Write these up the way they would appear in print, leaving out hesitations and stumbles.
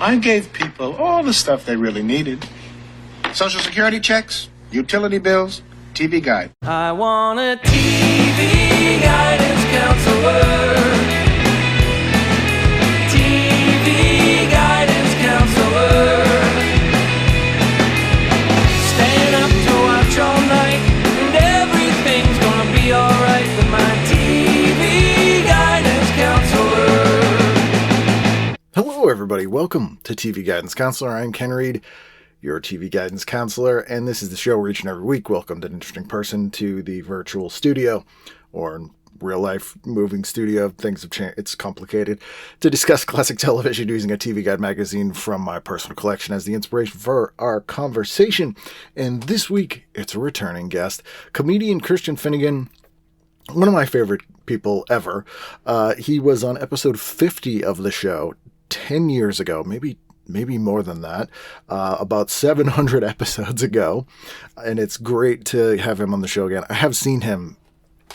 I gave people all the stuff they really needed. Social Security checks, utility bills, TV guide. I want a TV guidance counselor. TV guidance counselor. Staying up to watch all night, and everything's gonna be alright with my TV guidance counselor. Hello, everybody. Welcome to TV Guidance Counselor. I'm Ken Reed, your TV guidance counselor, and this is the show where each and every week welcomed an interesting person to the virtual studio or real life moving studio. Things have changed. It's complicated to discuss classic television using a TV Guide magazine from my personal collection as the inspiration for our conversation. And this week, it's a returning guest, comedian Christian Finnegan, one of my favorite people ever. He was on episode 50 of the show 10 years ago, maybe more than that, about 700 episodes ago. And it's great to have him on the show again. I have seen him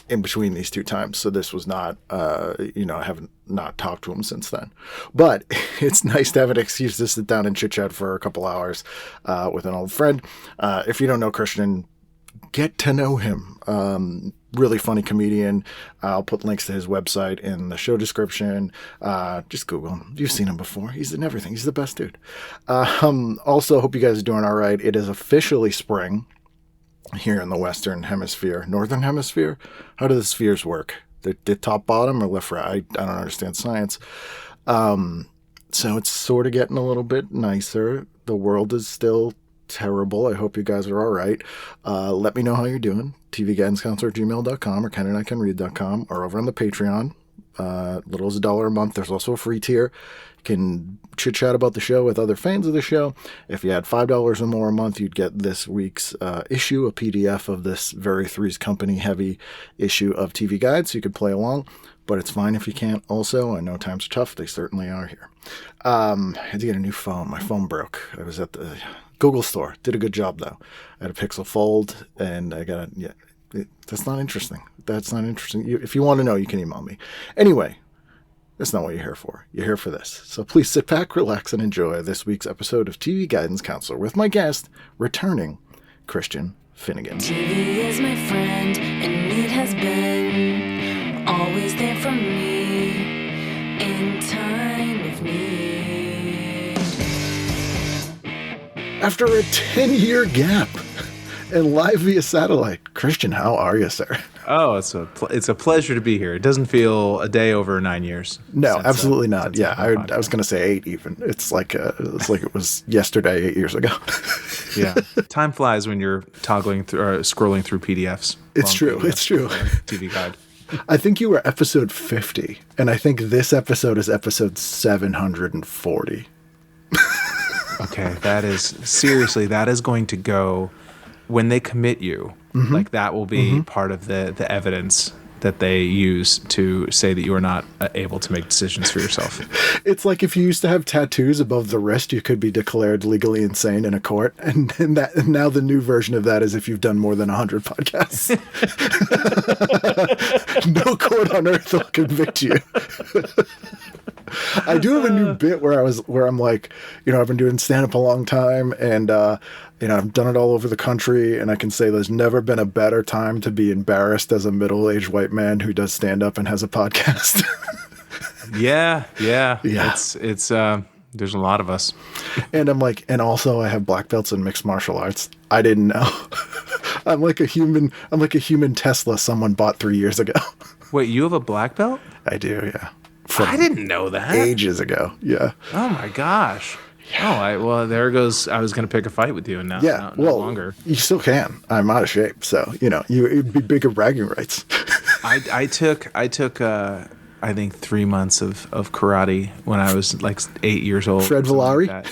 in between these two times, so this was not, I haven't not talked to him since then. But it's nice to have an excuse to sit down and chit-chat for a couple hours with an old friend. If you don't know Christian, get to know him. Really funny comedian. I'll put links to his website in the show description. Just Google him. You've seen him before. He's in everything. He's the best dude. Also, hope you guys are doing all right. It is officially spring here in the Western Hemisphere. Northern Hemisphere? How do the spheres work? They're top, bottom, or left, right? I don't understand science. So it's sort of getting a little bit nicer. The world is still terrible. I hope you guys are all right. Let me know how you're doing. tvguidancecounselor@gmail.com or KenandICanRead.com or over on the Patreon. Little as $1 a month. There's also a free tier. You can chit chat about the show with other fans of the show. If you had $5 or more a month, you'd get this week's issue, a PDF of this very Three's Company heavy issue of TV Guide, so you could play along. But it's fine if you can't. Also, I know times are tough. They certainly are here. I had to get a new phone. My phone broke. I was at the Google store. Did a good job, though. I had a Pixel Fold, and I got that's not interesting. That's not interesting. If you want to know, you can email me. Anyway, that's not what you're here for. You're here for this. So please sit back, relax, and enjoy this week's episode of TV Guidance Counselor with my guest, returning Christian Finnegan. TV is my friend, and it has been always there for me in time of need. After a 10-year gap and live via satellite, Christian, how are you, sir? Oh, it's a pleasure to be here. It doesn't feel a day over 9 years. No, absolutely not. Yeah, I was going to say 8 even. It's like it was yesterday, 8 years ago. Yeah, time flies when you're toggling through or scrolling through PDFs. It's true. It's true. TV Guide. I think you were episode 50, and I think this episode is episode 740. Okay, that is going to go when they commit you. Mm-hmm. Like that will be part of the evidence that they use to say that you are not able to make decisions for yourself. It's like if you used to have tattoos above the wrist, you could be declared legally insane in a court. And now the new version of that is if you've done more than 100 podcasts. No court on earth will convict you. I do have a new bit where I'm like, I've been doing stand-up a long time, and I've done it all over the country, and I can say there's never been a better time to be embarrassed as a middle-aged white man who does stand-up and has a podcast. Yeah. It's there's a lot of us. And I'm like, and also I have black belts in mixed martial arts. I didn't know. I'm like a human Tesla someone bought 3 years ago. Wait, you have a black belt? I do, yeah. I didn't know that. Ages ago, yeah. Oh my gosh. Yeah. Oh, there goes. I was going to pick a fight with you, and now, no longer. You still can. I'm out of shape, so it'd be bigger bragging rights. I took I think 3 months of karate when I was like 8 years old. Fred Villari? Like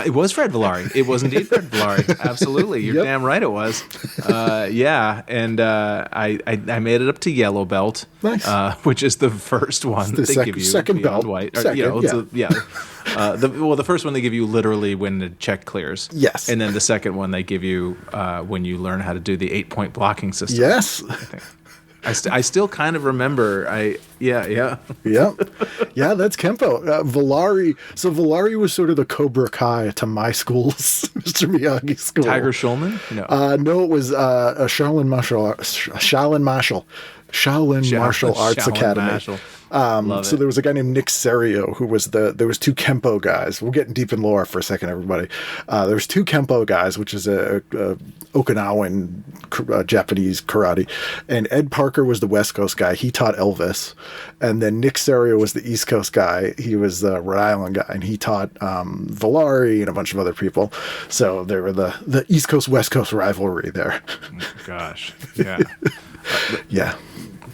it was Fred Villari. It was indeed Fred Villari. Absolutely. You're damn right it was. Yeah. And I made it up to yellow belt. Nice. Which is the first one the they give you. Second belt. White. Second, The first one they give you literally when the check clears. Yes. And then the second one they give you when you learn how to do the 8-point blocking system. Yes. I still kind of remember. Yeah. Yeah, that's Kempo. Valari. So Valari was sort of the Cobra Kai to my school's Mr. Miyagi's school. Tiger Schulman? No, it was a Shaolin Martial Arts Academy. Martial. So there was a guy named Nick Serio who was there was two Kempo guys. We're getting deep in lore for a second, everybody. There was two Kempo guys, which is a Okinawan Japanese karate, and Ed Parker was the West Coast guy. He taught Elvis, and then Nick Serio was the East Coast guy. He was the Rhode Island guy, and he taught Valari and a bunch of other people. So they were the East Coast West Coast rivalry there. Gosh, yeah. Yeah.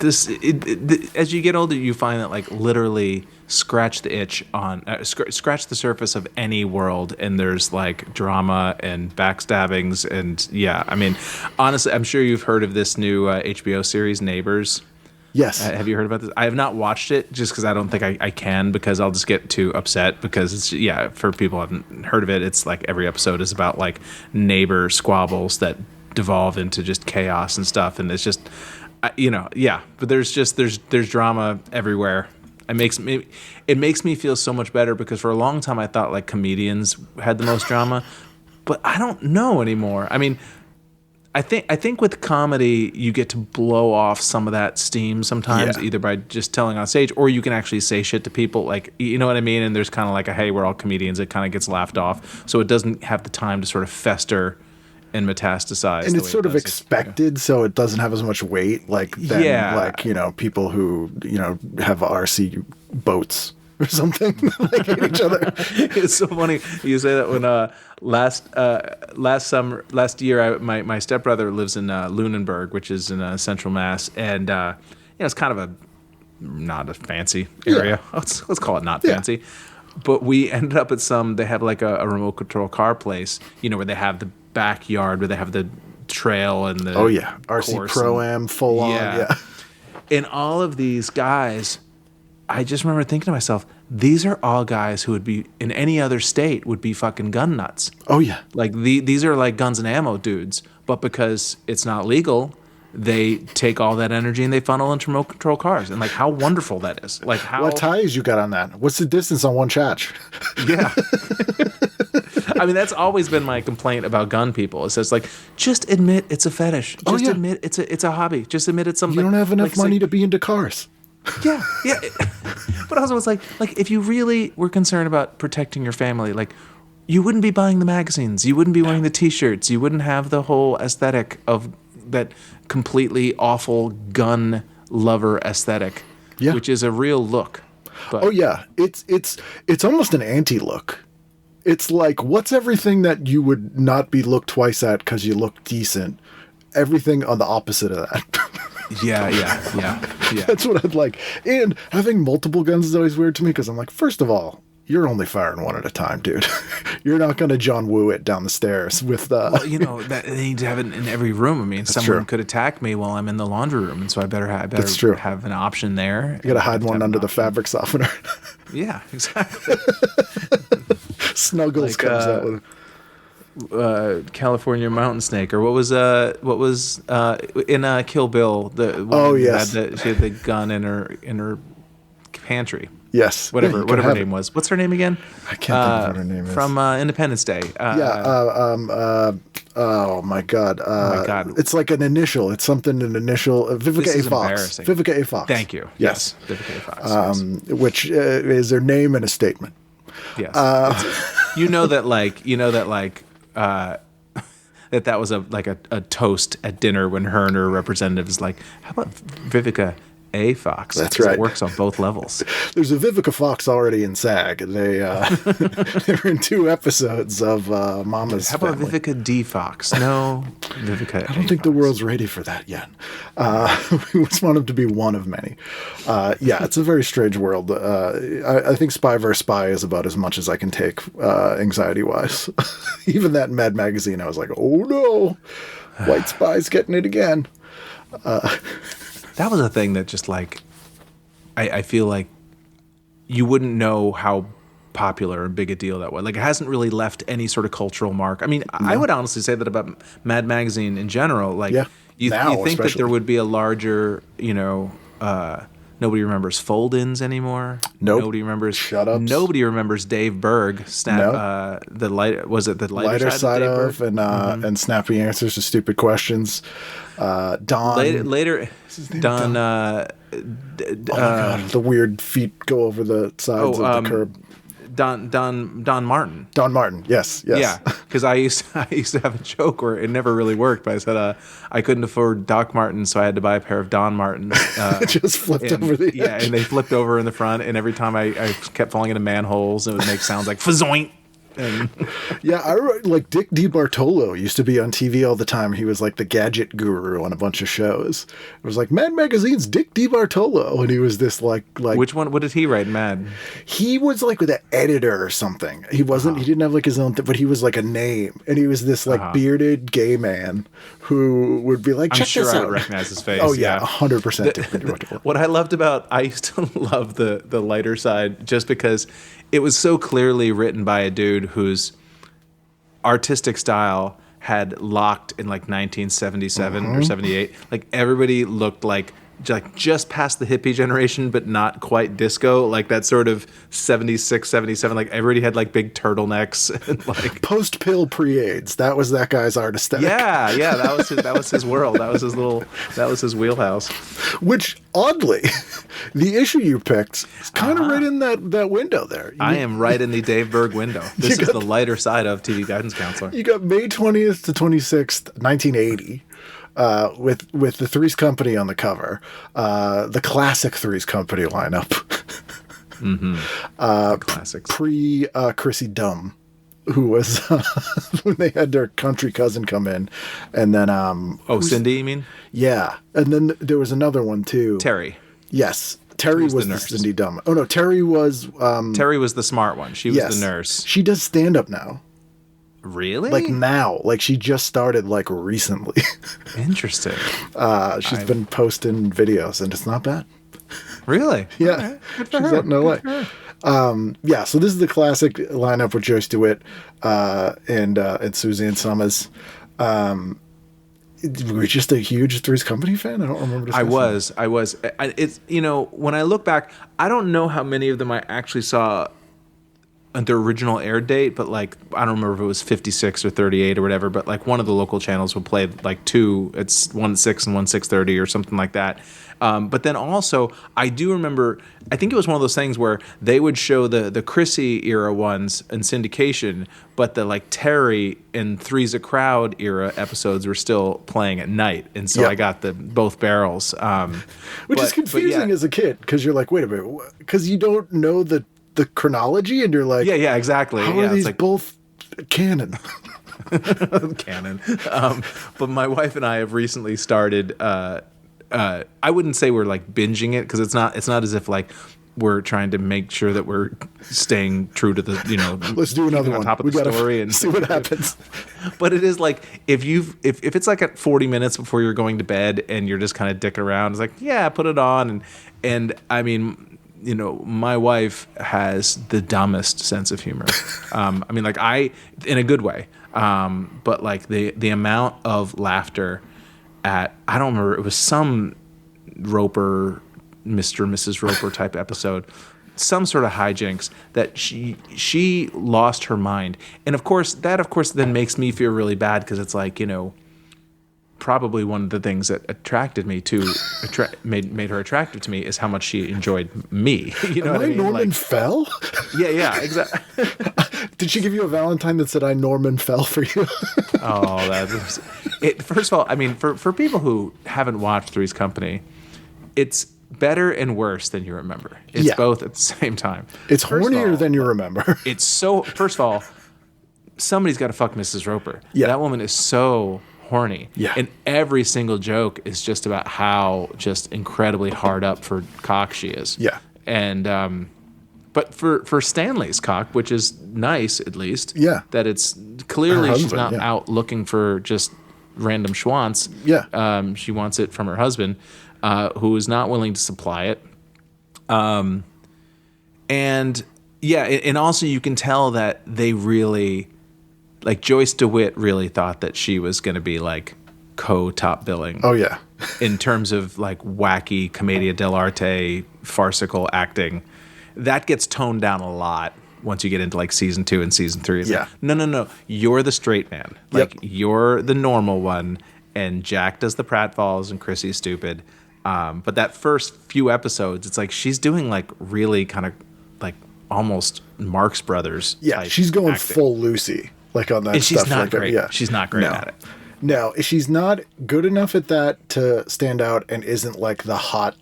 As you get older, you find that like literally scratch the itch on scratch the surface of any world, and there's like drama and backstabbings, and yeah, I mean, honestly, I'm sure you've heard of this new HBO series, Neighbors. Yes. Have you heard about this? I have not watched it just because I don't think I can, because I'll just get too upset, because it's, for people who haven't heard of it, it's like every episode is about like neighbor squabbles that devolve into just chaos and stuff, and it's just but there's drama everywhere. It makes me feel so much better, because for a long time I thought like comedians had the most drama, but I don't know anymore. I mean, I think with comedy you get to blow off some of that steam sometimes, either by just telling on stage, or you can actually say shit to people, like, you know what I mean, and there's kind of like a, hey, we're all comedians, it kind of gets laughed off, so it doesn't have the time to sort of fester and metastasize, and it's sort of expected, so it doesn't have as much weight like people who have RC boats or something like hit each other. It's so funny you say that. When last year, my stepbrother lives in Lunenburg, which is in Central Mass, and it's kind of not a fancy area. Let's call it not fancy. But we ended up at they have like a remote control car place, where they have the backyard, where they have the trail and the RC Pro-Am full on. And all of these guys, I just remember thinking to myself, these are all guys who would be in any other state would be fucking gun nuts. Oh yeah. Like these are like guns and ammo dudes, but because it's not legal, they take all that energy and they funnel into remote control cars. And like, how wonderful that is. Like, what tires you got on that? What's the distance on one chatch? Yeah. I mean, that's always been my complaint about gun people. It's just like, just admit it's a fetish. Just admit it's a hobby. Just admit it's something. You don't have enough money to be into cars. Yeah. But also, it's like if you really were concerned about protecting your family, like, you wouldn't be buying the magazines. You wouldn't be wearing the T-shirts. You wouldn't have the whole aesthetic of that completely awful gun lover aesthetic, which is a real look. But, it's almost an anti-look. It's like, what's everything that you would not be looked twice at because you look decent? Everything on the opposite of that. Yeah. That's what I'd like. And having multiple guns is always weird to me, because I'm like, first of all, you're only firing one at a time, dude. You're not going to John Woo it down the stairs with Well, that they need to have it in every room. I mean, someone could attack me while I'm in the laundry room, and so I better have an option there. You got to hide one under the fabric softener. Yeah, exactly. Snuggles comes out with California mountain snake, or what was in Kill Bill, the woman she had the gun in her pantry. Yes. Whatever her name was. What's her name again? I can't think of what her name is. From Independence Day. Oh my God. It's like an initial. It's something, an initial. Vivica A. Fox. Vivica A. Fox. Thank you. Yes. Vivica A. Fox. Which is her name and a statement. Yes. That was a toast at dinner when her and her representative is like, how about Vivica A. Fox? That's right. It works on both levels. There's a Vivica Fox already in SAG. They were in 2 episodes of Mama's How about Family. Vivica D. Fox? No, Vivica I don't think the world's ready for that yet. We just want him to be one of many. It's a very strange world. I think Spy vs. Spy is about as much as I can take anxiety-wise. Even that Mad Magazine, I was like, oh no, White Spy's getting it again. That was a thing that just like, I feel like you wouldn't know how popular and big a deal that way. Like, it hasn't really left any sort of cultural mark. I mean, I would honestly say that about Mad Magazine in general. Like, you think that there would be a larger, nobody remembers fold-ins anymore. Nope. Nobody remembers. Shut up. Nobody remembers Dave Berg. The lighter side of and snappy answers to stupid questions. Don. Later, Don. The weird feet go over the sides of the curb. Don Martin. Don Martin, yes. Yeah, because I used to have a joke where it never really worked, but I said I couldn't afford Doc Martens, so I had to buy a pair of Don Martens. Just flipped over the edge. Yeah, and they flipped over in the front, and every time I kept falling into manholes, it would make sounds like fazoint. And yeah, I remember, like Dick DiBartolo used to be on TV all the time. He was like the gadget guru on a bunch of shows. It was like Mad Magazine's Dick DiBartolo, and he was this like which one? What did he write? Mad. He was like with an editor or something. He wasn't. He didn't have like his own, but he was like a name, and he was this like bearded gay man who would be like, "Check this out." I would recognize his face. Oh yeah, 100% Dick DiBartolo. What I loved about, I used to love the lighter side just because it was so clearly written by a dude whose artistic style had locked in like 1977 or 78. Like, everybody looked like just past the hippie generation, but not quite disco. Like that sort of 76, 77. Like, everybody had like big turtlenecks and like post-pill, pre-AIDS. That was that guy's art aesthetic. Yeah. That was his world. That was his wheelhouse. Which, oddly, the issue you picked is kind of right in that window there. I am right in the Dave Berg window. This is the lighter side of TV Guidance Counselor. You got May 20th to 26th, 1980. With the Three's Company on the cover, the classic Three's Company lineup. Classics. Pre Chrissy Dumb, who was when they had their country cousin come in, and then Cindy, you mean? Yeah, and then there was another one too. Terry. Yes, Terry was the Cindy Dumb. Oh no, Terry was Terry was the smart one. She was the nurse. She does stand up now. Really? Like now. Like she just started like recently. Interesting. She's been posting videos and it's not bad. Really? Yeah. Good for She's her. out in LA. Yeah, so this is the classic lineup with Joyce DeWitt and Suzanne Summers. Were you just a huge Three's Company fan? I don't remember. I was. It's, when I look back, I don't know how many of them I actually saw at their original air date, but like, I don't remember if it was 56 or 38 or whatever, but like one of the local channels would play like two, it's 1 at 6 and 1 6:30 or something like that. But then also, I do remember, I think it was one of those things where they would show the Chrissy era ones in syndication, but the like Terry and Three's a Crowd era episodes were still playing at night. And so I got both barrels. Which is confusing as a kid, because you're like, wait a minute, because you don't know the chronology, and you're like, yeah, exactly. How are these both canon? Canon. But my wife and I have recently started. I wouldn't say we're like binging it, because it's not as if like we're trying to make sure that we're staying true to the Let's do another one. On top of we the gotta story and see what happens. But it is like if it's like at 40 minutes before you're going to bed and you're just kind of dicking around, it's like, yeah, put it on, and I mean, my wife has the dumbest sense of humor. I mean, like in a good way. But like the amount of laughter at, I don't remember, it was some Roper, Mr. and Mrs. Roper type episode, some sort of hijinks that she lost her mind. And of course then makes me feel really bad, because it's like, probably one of the things that attracted me to made her attractive to me is how much she enjoyed me. You know Am what I mean? Norman Like, Fell? Yeah, exactly. Did she give you a Valentine that said, "I Norman fell for you"? Oh, that's it. First of all, I mean, for people who haven't watched Three's Company, it's better and worse than you remember. It's both at the same time. It's hornier than you remember. It's so. First of all, somebody's got to fuck Mrs. Roper. Yeah. That woman is so horny. Yeah. And every single joke is just about how just incredibly hard up for cock she is. Yeah. And but for Stanley's cock, which is nice at least. Yeah. That it's clearly Her she's husband, not out looking for just random schwants. Yeah. She wants it from her husband, who is not willing to supply it. And Yeah, and also you can tell that they really, like Joyce DeWitt really thought that she was going to be like co-top billing. Oh yeah. In terms of like wacky commedia dell'arte, farcical acting. That gets toned down a lot once you get into like season 2 and season 3. It's Yeah. like, no. You're the straight man. Like you're the normal one, and Jack does the pratfalls and Chrissy's stupid. But that first few episodes, it's like she's doing like really kind of like almost Marx Brothers. Yeah, type she's going acting. full Lucy, like on that And stuff. she's not like that. great. Yeah. She's not great at it. No, she's not good enough at that to stand out, and isn't like the hot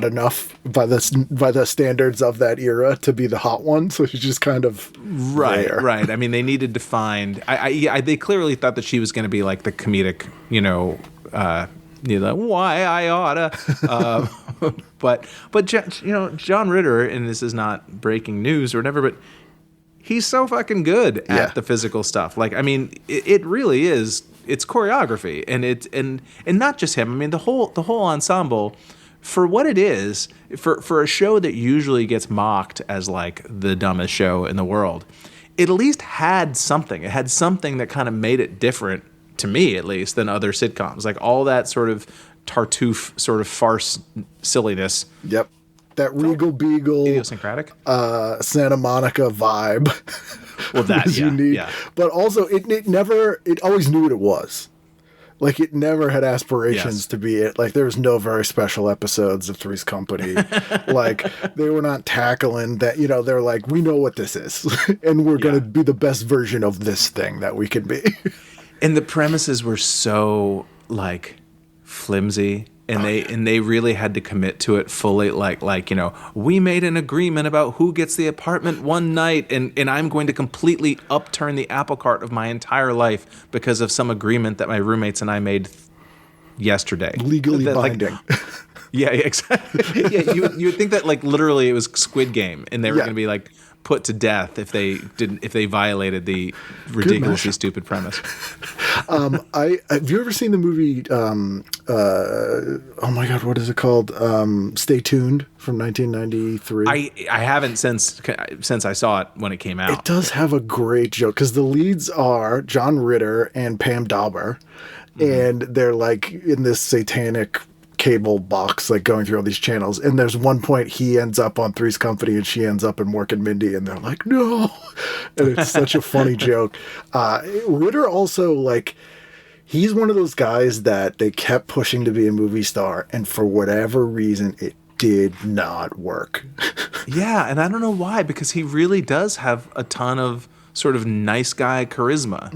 enough by the standards of that era to be the hot one. So she's just kind of there. Right. I mean, they needed to find. They clearly thought that she was going to be like the comedic, why I oughta. But John Ritter, and this is not breaking news or whatever, but he's so fucking good at the physical stuff. Like, I mean, it really is. It's choreography, and not just him. I mean, the whole ensemble, for what it is, for a show that usually gets mocked as like the dumbest show in the world, it at least had something. It had something that kind of made it different, to me at least, than other sitcoms. Like all that sort of Tartuffe sort of farce silliness. Yep. That Regal Beagle, Idiosyncratic, Santa Monica vibe. Well, that was unique. Yeah. But also, it always knew what it was. Like, it never had aspirations to be it. Like, there was no very special episodes of Three's Company. Like, they were not tackling that, they're like, we know what this is. And we're going to be the best version of this thing that we can be. And the premises were so, like, flimsy. And they really had to commit to it fully, like we made an agreement about who gets the apartment one night, and I'm going to completely upturn the apple cart of my entire life because of some agreement that my roommates and I made yesterday. Legally binding. Yeah, exactly. Yeah, you would think that like literally it was Squid Game, and they were going to be like put to death if they violated the ridiculously stupid premise. Have you ever seen the movie? Oh my God, what is it called? Stay Tuned from 1993. I haven't since I saw it when it came out. It does have a great joke because the leads are John Ritter and Pam Dauber, and they're like in this satanic cable box, like going through all these channels, and there's one point he ends up on Three's Company and she ends up in Mork and Mindy, and they're like, no, and it's such a funny joke. Ritter also, like, he's one of those guys that they kept pushing to be a movie star, and for whatever reason it did not work. Yeah, and I don't know why, because he really does have a ton of sort of nice guy charisma,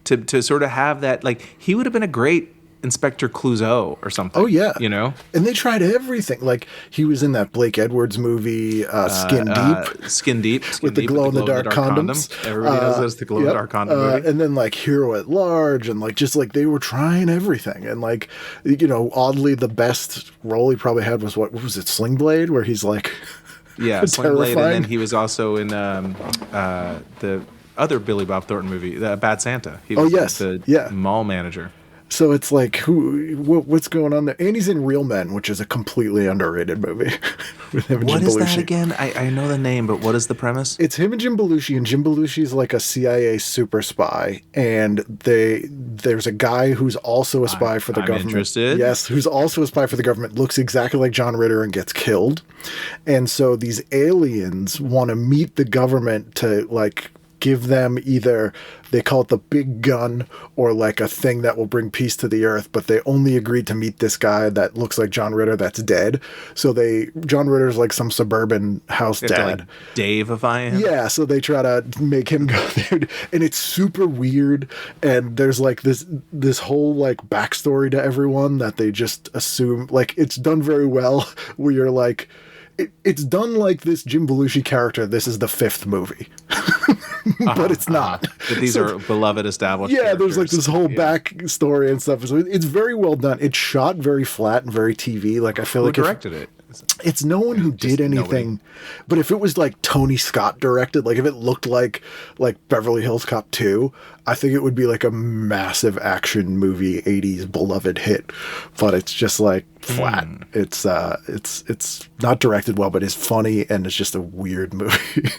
to sort of have that, like, he would have been a great Inspector Clouseau or something. Oh yeah, and they tried everything. Like, he was in that Blake Edwards movie, Skin Deep, with the glow in the dark condoms. Everybody knows that's the glow in the dark condom movie. And then like Hero at Large, and like just like they were trying everything. And like, oddly, the best role he probably had was what was it, Sling Blade, where he's like, Sling Blade, and then he was also in the other Billy Bob Thornton movie, the Bad Santa. He was the mall manager. So it's like, what's going on there? And he's in Real Men, which is a completely underrated movie with him and What Jim is Belushi. that again? I know the name, but what is the premise? It's him and Jim Belushi, and Jim Belushi's like a CIA super spy, and there's a guy who's also a spy for the government. Interested. Yes, who's also a spy for the government, looks exactly like John Ritter and gets killed. And so these aliens want to meet the government to like give them either, they call it the big gun, or like a thing that will bring peace to the earth, but they only agreed to meet this guy that looks like John Ritter that's dead. So John Ritter's like some suburban house dad. To, like, Dave-ify him? Yeah, so they try to make him go there, and it's super weird, and there's like this whole like backstory to everyone that they just assume, like, it's done very well, where you're like, it's done like this Jim Belushi character, this is the fifth movie. But it's not. But these are beloved established characters. There's like this whole backstory and stuff. So it's very well done. It's shot very flat and very TV. Like, I feel Who like directed it? It's no one who did anything. But if it was like Tony Scott directed, like if it looked like Beverly Hills Cop 2, I think it would be like a massive action movie, 80s beloved hit. But it's just like flat. It's not directed well, but it's funny and it's just a weird movie.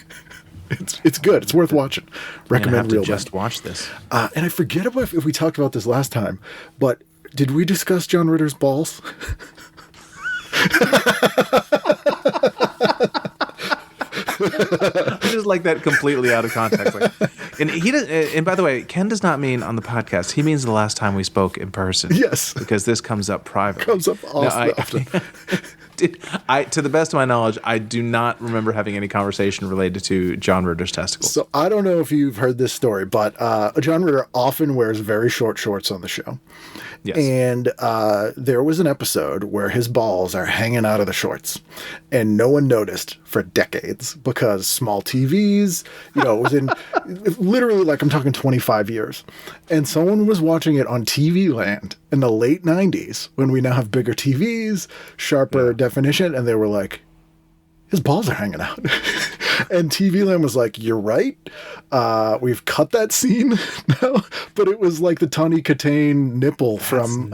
It's good. It's worth watching. Recommend real just watch this. And I forget about if we talked about this last time, but did we discuss John Ritter's balls? I just like that completely out of context. And he does. And by the way, Ken does not mean on the podcast. He means the last time we spoke in person. Yes, because this comes up privately. Comes up often. To the best of my knowledge, I do not remember having any conversation related to John Ritter's testicles. So I don't know if you've heard this story, but John Ritter often wears very short shorts on the show. Yes. And there was an episode where his balls are hanging out of the shorts, and no one noticed for decades because small TVs, it was in literally, like, I'm talking 25 years. And someone was watching it on TV Land in the late 90s when we now have bigger TVs, sharper definition, and they were like, his balls are hanging out. And TV Land was like, you're right. We've cut that scene now. But it was like the Tawny Katane nipple from...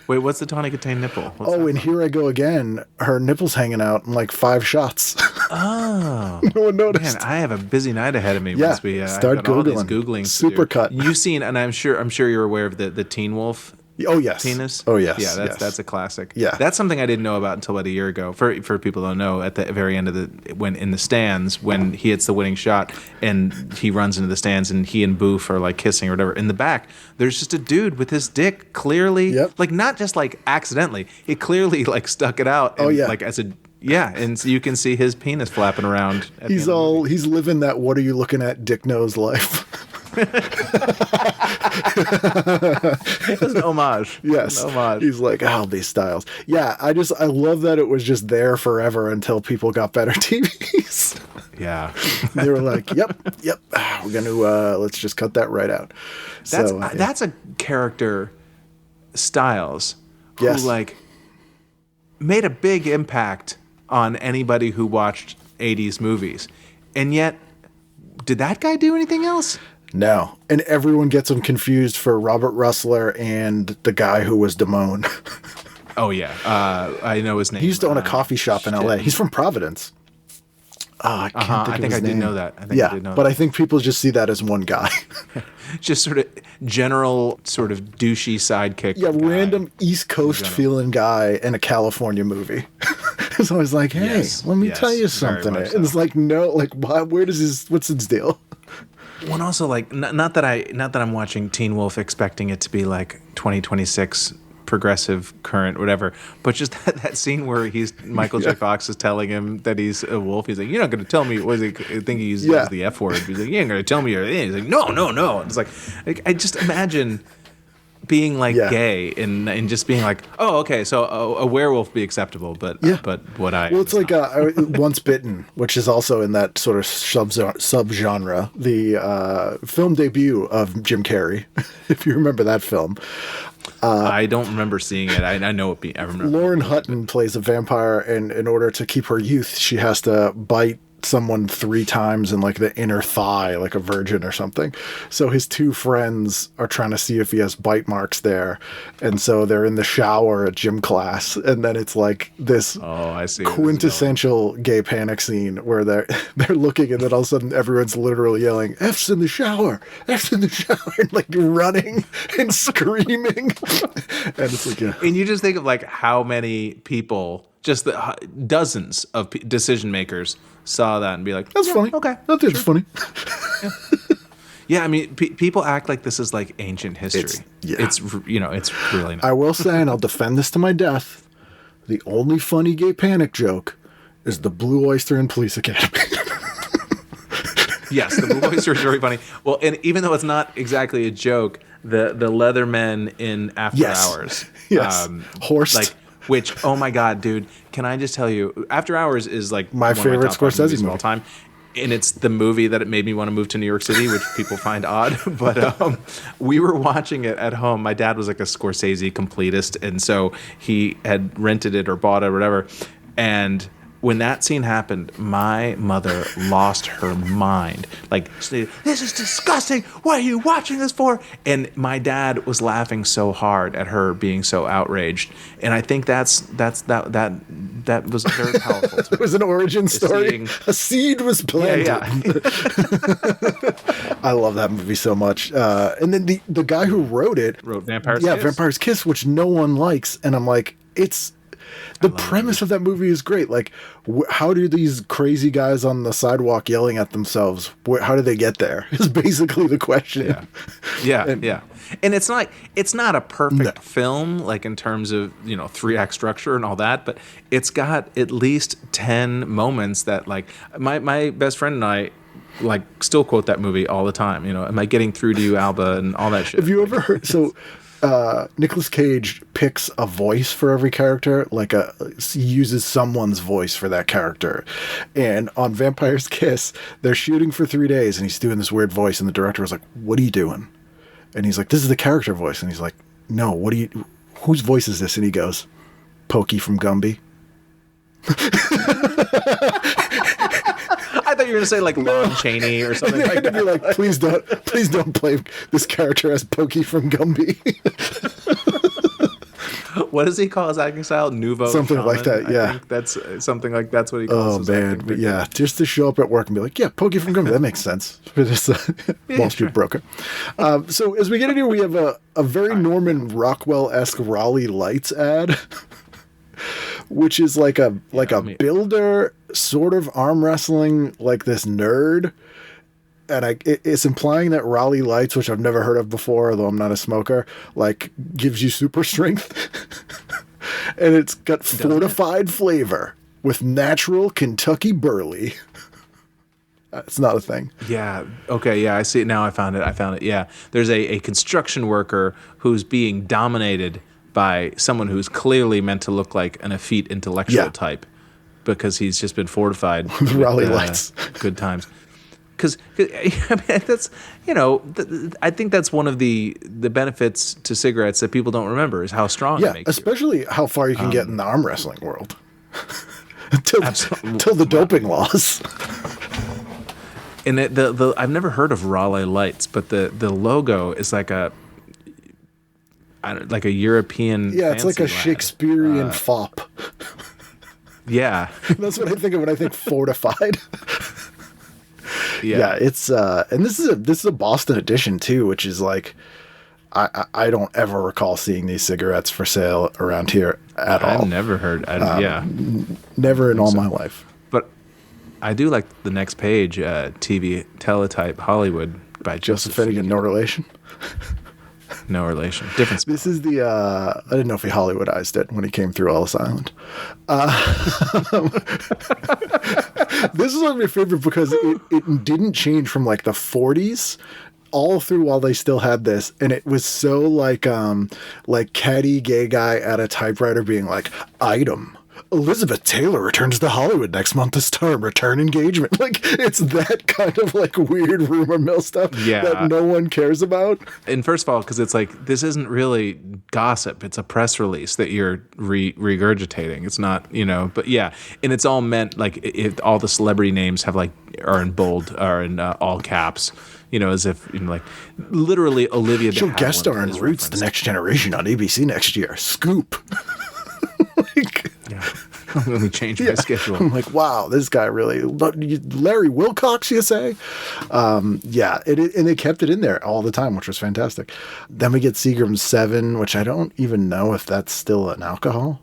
Wait, what's the Tawny Katane nipple? And Here I Go Again. Her nipple's hanging out in like 5 shots. Oh. No one noticed. Man, I have a busy night ahead of me. Yeah, once we start got all these Googling. Googling. Supercut. You've seen, and I'm sure you're aware of the Teen Wolf. Oh, yes. Penis? Oh, yes. Yeah, that's a classic. Yeah. That's something I didn't know about until about a year ago. For people who don't know, at the very end of when in the stands, when he hits the winning shot and he runs into the stands and he and Boof are like kissing or whatever, in the back, there's just a dude with his dick clearly, like not just like accidentally, he clearly like stuck it out. And, like as a... Yeah, and so you can see his penis flapping around. He's living that "what are you looking at" dick nose life. It's an homage. Yes. An homage. He's like, these styles. Yeah, I love that it was just there forever until people got better TVs. Yeah. They were like, yep, we're going to, let's just cut that right out. That's a character, Styles, who like made a big impact on anybody who watched 80s movies. And yet, did that guy do anything else? No. And everyone gets him confused for Robert Russler and the guy who was Damone. Oh, yeah. I know his name. He used to own a coffee shop in L.A. He's from Providence. I can't think of his name. I did know that. I did know but that. I think people just see that as one guy. Just sort of general, sort of douchey sidekick. Yeah, random East Coast feeling guy in a California movie. It's always like, hey, let me tell you something. And it's like, no, like, why? What's his deal? Well, and also, like, not that I'm watching Teen Wolf expecting it to be like 2026 progressive, current, whatever, but just that scene where Michael J. Fox is telling him that he's a wolf. He's like, "You're not going to tell me." I think he uses the F word. He's like, "You ain't going to tell me." He's like, "No." It's like I just imagine being like gay and just being like, oh, okay, so a werewolf be acceptable, but what I... Well, it's like Once Bitten, which is also in that sort of subgenre, the film debut of Jim Carrey, if you remember that film. I don't remember seeing it. I know it. I remember. Lauren Hutton plays a vampire, and in order to keep her youth, she has to bite someone 3 times in like the inner thigh, like a virgin or something. So his 2 friends are trying to see if he has bite marks there, and so they're in the shower at gym class, and then it's like this quintessential gay panic scene where they're looking, and then all of a sudden everyone's literally yelling, "F's in the shower, F's in the shower," and like running and screaming. And it's like, and you just think of like how many people, just the dozens of decision makers, saw that and be like, "That's funny. Okay, that's funny." Yeah, I mean, people act like this is like ancient history. It's really not. I will say, and I'll defend this to my death, the only funny gay panic joke is the Blue Oyster and Police Academy. Yes, the Blue Oyster is very funny. Well, and even though it's not exactly a joke, the leather men in After Hours, Horst. Which, oh my God, dude, can I just tell you, After Hours is like my favorite Scorsese movie of all time. And it's the movie that it made me want to move to New York City, which people find odd. But we were watching it at home. My dad was like a Scorsese completist, and so he had rented it or bought it or whatever. And when that scene happened, my mother lost her mind. Like, she said, "This is disgusting. What are you watching this for?" And my dad was laughing so hard at her being so outraged. And I think that was very powerful to me. It was an origin story. Seeing, a seed was planted. yeah. I love that movie so much. And then the guy who wrote Vampire's Kiss. Vampire's Kiss, which no one likes. And I'm like, the premise of that movie is great. Like, how do these crazy guys on the sidewalk yelling at themselves, how do they get there? Is basically the question. Yeah. And it's not a perfect film, like in terms of, 3-act structure and all that, but it's got at least 10 moments that, like, my best friend and I, like, still quote that movie all the time. Am I getting through to you, Alba, and all that shit. Have you ever heard? So, Nicolas Cage picks a voice for every character, he uses someone's voice for that character. And on Vampire's Kiss, they're shooting for 3 days, and he's doing this weird voice, and the director was like, "What are you doing?" And he's like, "This is the character voice." And he's like, "No, whose voice is this?" And he goes, "Pokey from Gumby." I thought you were going to say, like, Lon Chaney or something like that. You're like, please don't play this character as Pokey from Gumby. What does he call his acting style? Nouveau Something shaman? like that, yeah. I think that's something like that's what he calls his man, acting. but yeah, just to show up at work and be like, "Yeah, Pokey from Gumby," that makes sense for this Wall Street broker. So as we get in here, we have a very Norman Rockwell-esque Raleigh Lights ad, which is like a builder sort of arm wrestling like this nerd. And it's implying that Raleigh Lights, which I've never heard of before, although I'm not a smoker, like, gives you super strength. And it's got fortified flavor with natural Kentucky burley. It's not a thing. Yeah. Okay. Yeah. I see it now. I found it. Yeah. There's a construction worker who's being dominated by someone who's clearly meant to look like an effete intellectual type, because he's just been fortified with Raleigh Lights. Good times. Because I mean, that's, I think that's one of the benefits to cigarettes that people don't remember, is how strong it makes especially how far you can get in the arm wrestling world. Until the doping laws. And I've never heard of Raleigh Lights, but the logo is like a European. Yeah, it's like a fancy lad. Shakespearean fop. Yeah. That's what I think of when I think fortified. Yeah, it's and this is a Boston edition too, which is like, I don't ever recall seeing these cigarettes for sale around here at all. I've never heard. Never in all my life. But I do like the next page, TV Teletype Hollywood by Joseph Finnegan, no relation. No relation. Different. This is the, I didn't know if he Hollywoodized it when he came through Ellis Island. This is one of my favorite because it didn't change from like the 40s all through while they still had this. And it was so like catty gay guy at a typewriter being like, "Item. Elizabeth Taylor returns to Hollywood next month to star in Return Engagement." Like, it's that kind of like weird rumor mill stuff that no one cares about. And first of all, because it's like, this isn't really gossip. It's a press release that you're regurgitating. It's not, but yeah. And it's all meant like, if all the celebrity names are in bold, are in all caps, as if, like, literally Olivia de She'll Havilland guest star in is Roots: The Next Generation on ABC next year. Scoop. Yeah. Let me change my schedule. I'm like, wow, this guy really... Larry Wilcox, you say? And they kept it in there all the time, which was fantastic. Then we get Seagram's 7, which I don't even know if that's still an alcohol.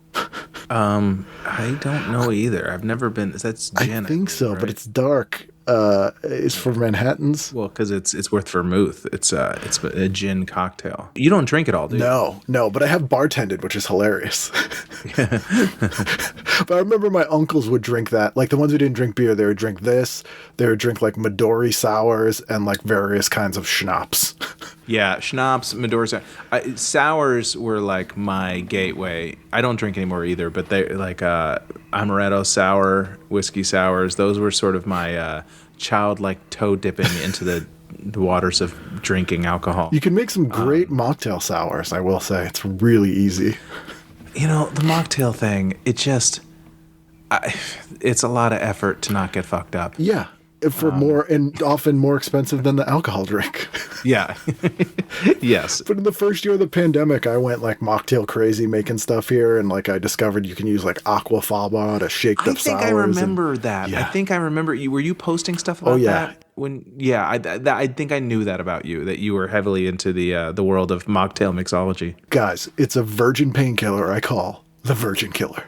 I don't know either. I've never been... That's gin. I think so, right? But it's dark. It's for Manhattans. Well, because it's worth vermouth. It's a gin cocktail. You don't drink it all, do you? No, but I have bartended, which is hilarious. But I remember my uncles would drink that. Like, the ones who didn't drink beer, they would drink this. They would drink like Midori sours and like various kinds of schnapps. Yeah, schnapps, Midori sours. Sours were like my gateway. I don't drink anymore either, but they like amaretto sour, whiskey sours. Those were sort of my childlike toe dipping into the waters of drinking alcohol. You can make some great mocktail sours, I will say. It's really easy. The mocktail thing, It's a lot of effort to not get fucked up. Yeah. For more and often more expensive than the alcohol drink. Yeah. Yes. But in the first year of the pandemic, I went like mocktail crazy making stuff here, and like I discovered you can use like aquafaba to shake up sours. I remember that. Yeah. I think I remember you. Were you posting stuff about that? I think I knew that about you, that you were heavily into the world of mocktail mixology. Guys, it's a virgin painkiller I call the Virgin Killer.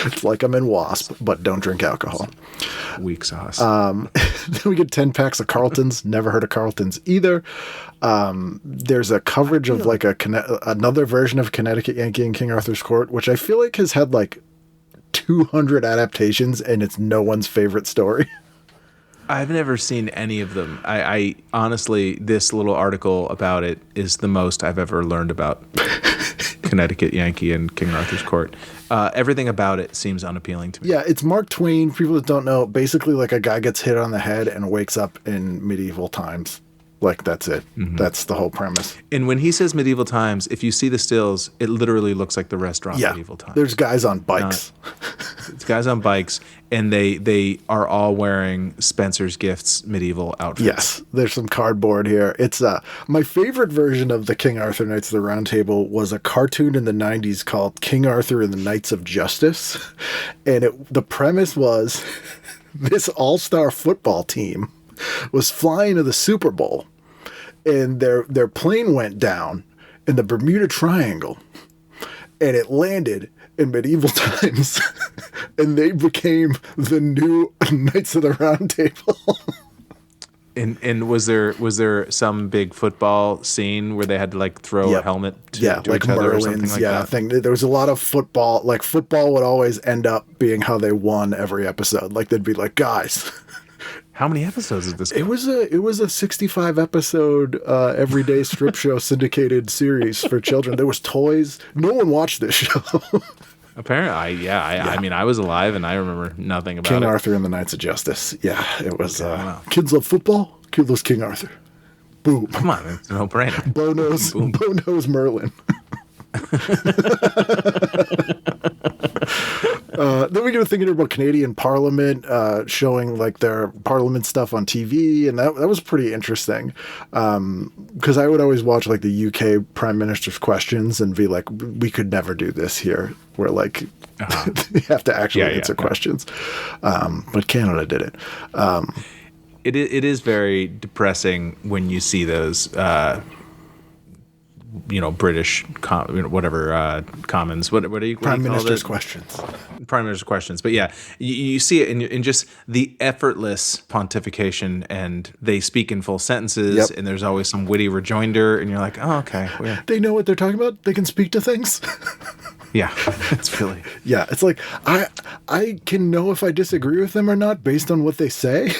It's like I'm in Wasp, but don't drink alcohol. Weak sauce. Then we get 10 packs of Carltons. Never heard of Carltons either. There's a coverage of like another version of Connecticut Yankee in King Arthur's Court, which I feel like has had like 200 adaptations, and it's no one's favorite story. I've never seen any of them. I honestly, this little article about it is the most I've ever learned about Connecticut Yankee and King Arthur's Court. Everything about it seems unappealing to me. Yeah, it's Mark Twain. People that don't know, basically like a guy gets hit on the head and wakes up in medieval times. Like, that's it. Mm-hmm. That's the whole premise. And when he says medieval times, if you see the stills, it literally looks like the restaurant medieval times. There's guys on bikes. It's guys on bikes, and they are all wearing Spencer's Gifts medieval outfits. Yes, there's some cardboard here. It's my favorite version of the King Arthur Knights of the Round Table was a cartoon in the 90s called King Arthur and the Knights of Justice. And the premise was this all-star football team was flying to the Super Bowl, and their plane went down in the Bermuda Triangle, and it landed in medieval times, and they became the new Knights of the Round Table. And was there some big football scene where they had to like throw a helmet to like each other Merlins, or something like that? I think there was a lot of football. Like football would always end up being how they won every episode. Like they'd be like, guys. How many episodes is this? It was a 65 episode everyday strip show syndicated series for children. There was toys. No one watched this show. Apparently, I mean, I was alive and I remember nothing about King it. Arthur and the Knights of Justice. Yeah, it was. Kids love football. Kids love King Arthur. Boom. Come on, it's a no-brainer. Bow-nose Merlin. Then we get thinking about Canadian Parliament, showing like their Parliament stuff on TV, and that was pretty interesting. Because I would always watch like the UK Prime Minister's questions and be like, we could never do this here. Where like you have to actually answer questions. But Canada did it. It is very depressing when you see those. British, Commons. What do you Prime Minister's it? questions. Prime Minister's questions. But yeah, you see it in just the effortless pontification, and they speak in full sentences, and there's always some witty rejoinder, and you're like, oh, okay. They know what they're talking about. They can speak to things. Yeah, it's really. Yeah, it's like I can know if I disagree with them or not based on what they say.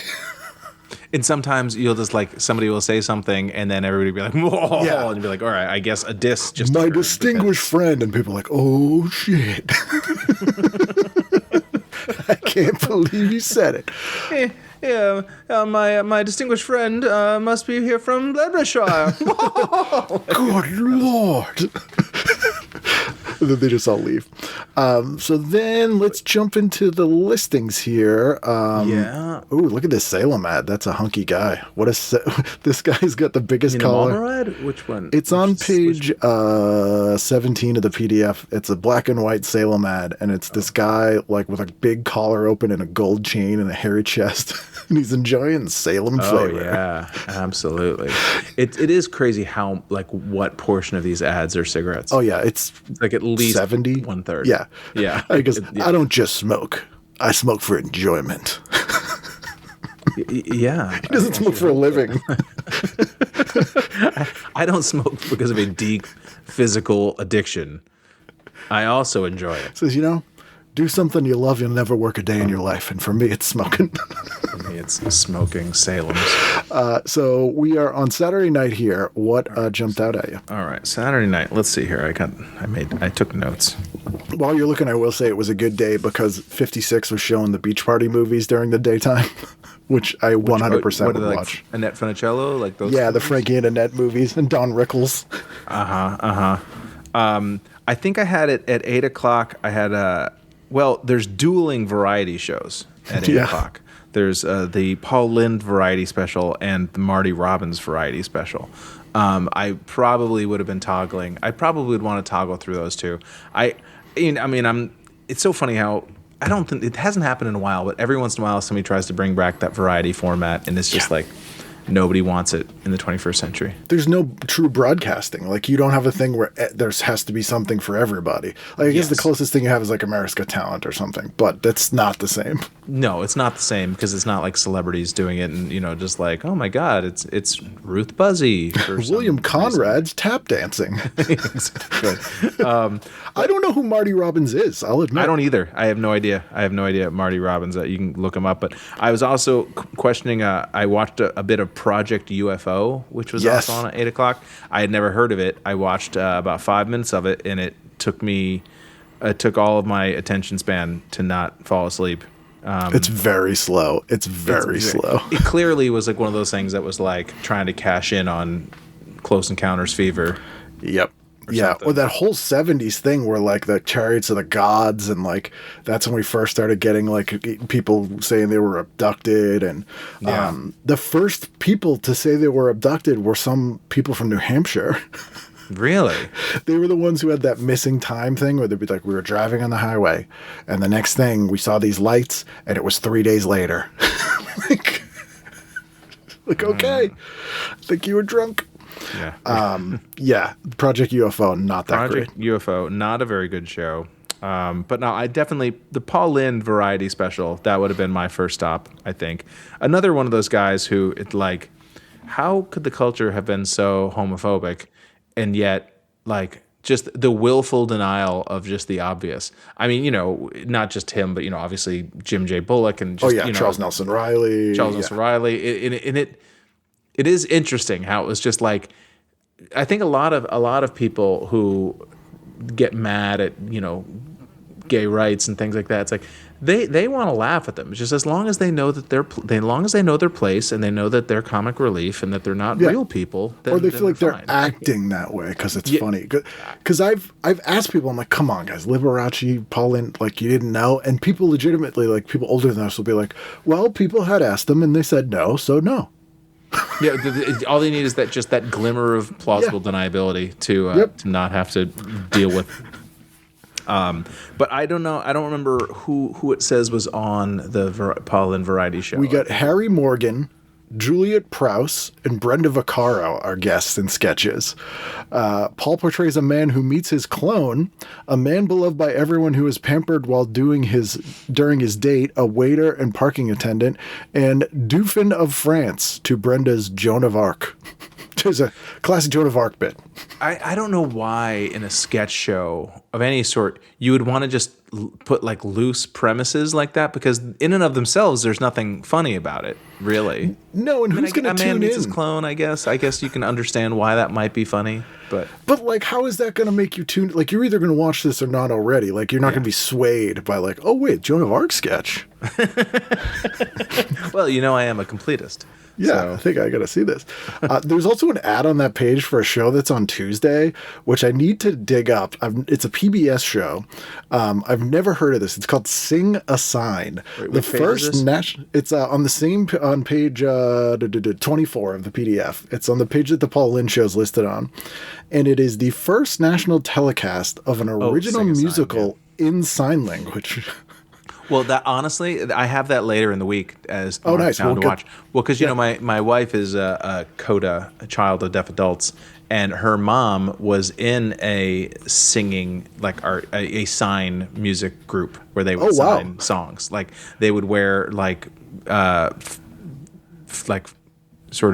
And sometimes you'll just like somebody will say something, and then everybody will be like, "Whoa!" And you'll be like, "All right, I guess a diss just." My distinguished friend, and people are like, "Oh shit!" I can't believe you said it. My distinguished friend must be here from Leicestershire. Good Lord. And then they just all leave. So then let's jump into the listings here. Ooh, look at this Salem ad. That's a hunky guy. This guy's got the biggest collar. Ad? Which one? It's on page 17 of the PDF. It's a black and white Salem ad, and it's this guy like with a big collar open and a gold chain and a hairy chest, and he's enjoying Salem flavor. Oh yeah, absolutely. It is crazy how like what portion of these ads are cigarettes. Oh yeah, it's like at least 70, 1/3. Yeah. Because I don't just smoke. I smoke for enjoyment. Yeah. He doesn't smoke for a living. I don't smoke because of a deep physical addiction. I also enjoy it. Says, do something you love, you'll never work a day in your life. And for me, it's smoking. For me, it's smoking Salem's. So we are on Saturday night here. What jumped out at you? All right, Saturday night. Let's see here. I took notes. While you're looking, I will say it was a good day because 56 was showing the Beach Party movies during the daytime, which I 100% would watch. Like Annette Funicello, like those. Yeah, the Frankie and Annette movies, and Don Rickles. I think I had it at 8 o'clock. I had there's dueling variety shows at 8 o'clock. There's the Paul Lynde variety special and the Marty Robbins variety special. I probably would have been toggling. I probably would want to toggle through those two. It's so funny how I don't think it hasn't happened in a while, but every once in a while somebody tries to bring back that variety format, and it's just like nobody wants it in the 21st century. There's no true broadcasting. Like, you don't have a thing where there has to be something for everybody. Like, I guess the closest thing you have is like America's Got Talent or something, but that's not the same. No, it's not the same because it's not like celebrities doing it and, just like, oh my God, it's Ruth Buzzy. Or William Conrad's tap dancing. I don't know who Marty Robbins is, I'll admit. I don't either. I have no idea. Marty Robbins. You can look him up. But I was also questioning, I watched a bit of Project UFO, which was also on at 8 o'clock. I had never heard of it. I watched about 5 minutes of it, and it took all of my attention span to not fall asleep. It's very slow. It's very slow. It clearly was like one of those things that was like trying to cash in on Close Encounters fever. Yep. Yeah, or that whole 70s thing where like the Chariots of the Gods, and like that's when we first started getting like people saying they were abducted, and the first people to say they were abducted were some people from New Hampshire. Really? They were the ones who had that missing time thing where they'd be like, we were driving on the highway, and the next thing we saw these lights, and it was 3 days later. like okay, I think you were drunk. Yeah. Project UFO, not that great. Project UFO, not a very good show. But no, the Paul Lynde variety special, that would have been my first stop, I think. Another one of those guys who, how could the culture have been so homophobic and yet, like, just the willful denial of just the obvious. I mean, not just him, but, obviously Jim J. Bullock and just, Charles Nelson Riley. It is interesting how it was just like, I think a lot of people who get mad at, gay rights and things like that, it's like they want to laugh at them. It's just as long as they know that their place and they know that they're comic relief and that they're not real people, or they feel like they're acting that way because it's funny. Because I've asked people, I'm like, come on, guys, Liberace, Paul Lynde, like, you didn't know, and people legitimately, like, people older than us will be like, well, people had asked them and they said no, so no. Yeah, all they need is that glimmer of plausible deniability to not have to deal with. But I don't know. I don't remember who it says was on the Paul Lynde variety show. We got Harry Morgan, Juliet Prowse, and Brenda Vaccaro are guests in sketches. Paul portrays a man who meets his clone, a man beloved by everyone who is pampered while during his date, a waiter and parking attendant, and Dauphin of France to Brenda's Joan of Arc. There's a classic Joan of Arc bit. I don't know why in a sketch show of any sort you would want to just put like loose premises like that, because in and of themselves there's nothing funny about it, really. No, and who's going to tune in? A man meets his clone, I guess you can understand why that might be funny, but like, how is that going to make you tune? Like, you're either going to watch this or not already. Like, you're not going to be swayed by like, oh wait, Joan of Arc sketch. Well, I am a completist. Yeah, so. I think I got to see this. There's also an ad on that page for a show that's on Tuesday, which I need to dig up. It's a PBS show. I've never heard of this. It's called Sing a Sign. Wait, the first national. It's on page 24 of the PDF. It's on the page that the Paul Lynde show is listed on, and it is the first national telecast of an original musical in sign language. Well, that honestly, I have that later in the week as nice. to watch. Well, because my wife is a CODA, a child of deaf adults, and her mom was in a singing a sign music group where they would sign songs. Like they would wear like sort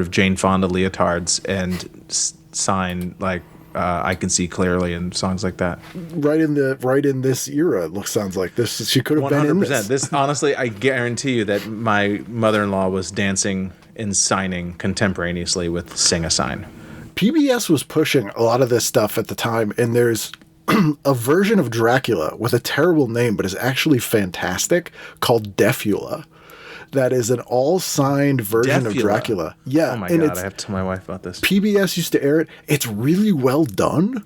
of Jane Fonda leotards and sign like. I Can See Clearly and songs like that. Right in this era, it sounds like this. She could have been in this. This honestly, I guarantee you that my mother-in-law was dancing and signing contemporaneously with Sing a Sign. PBS was pushing a lot of this stuff at the time, and there's a version of Dracula with a terrible name, but is actually fantastic, called Defula. that is an all-signed version of Defula. Dracula. Yeah. Oh my and God, it's, I have to tell my wife about this. PBS used to air it. It's really well done.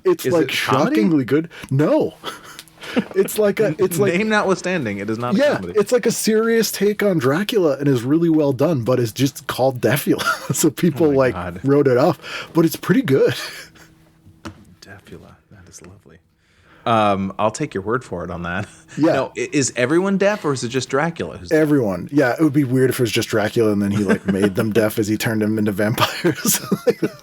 It's Is like it comedy? shockingly good. No. It's like Name notwithstanding, it is not a yeah, comedy. it's like a serious take on Dracula and is really well done, but it's just called Defula. So people God. wrote it off, but it's pretty good. Defula. That is lovely. I'll take your word for it on that. Yeah. No, is everyone deaf or is it just Dracula? Who's deaf? Everyone. Yeah, it would be weird if it was just Dracula and then he made them deaf as he turned them into vampires.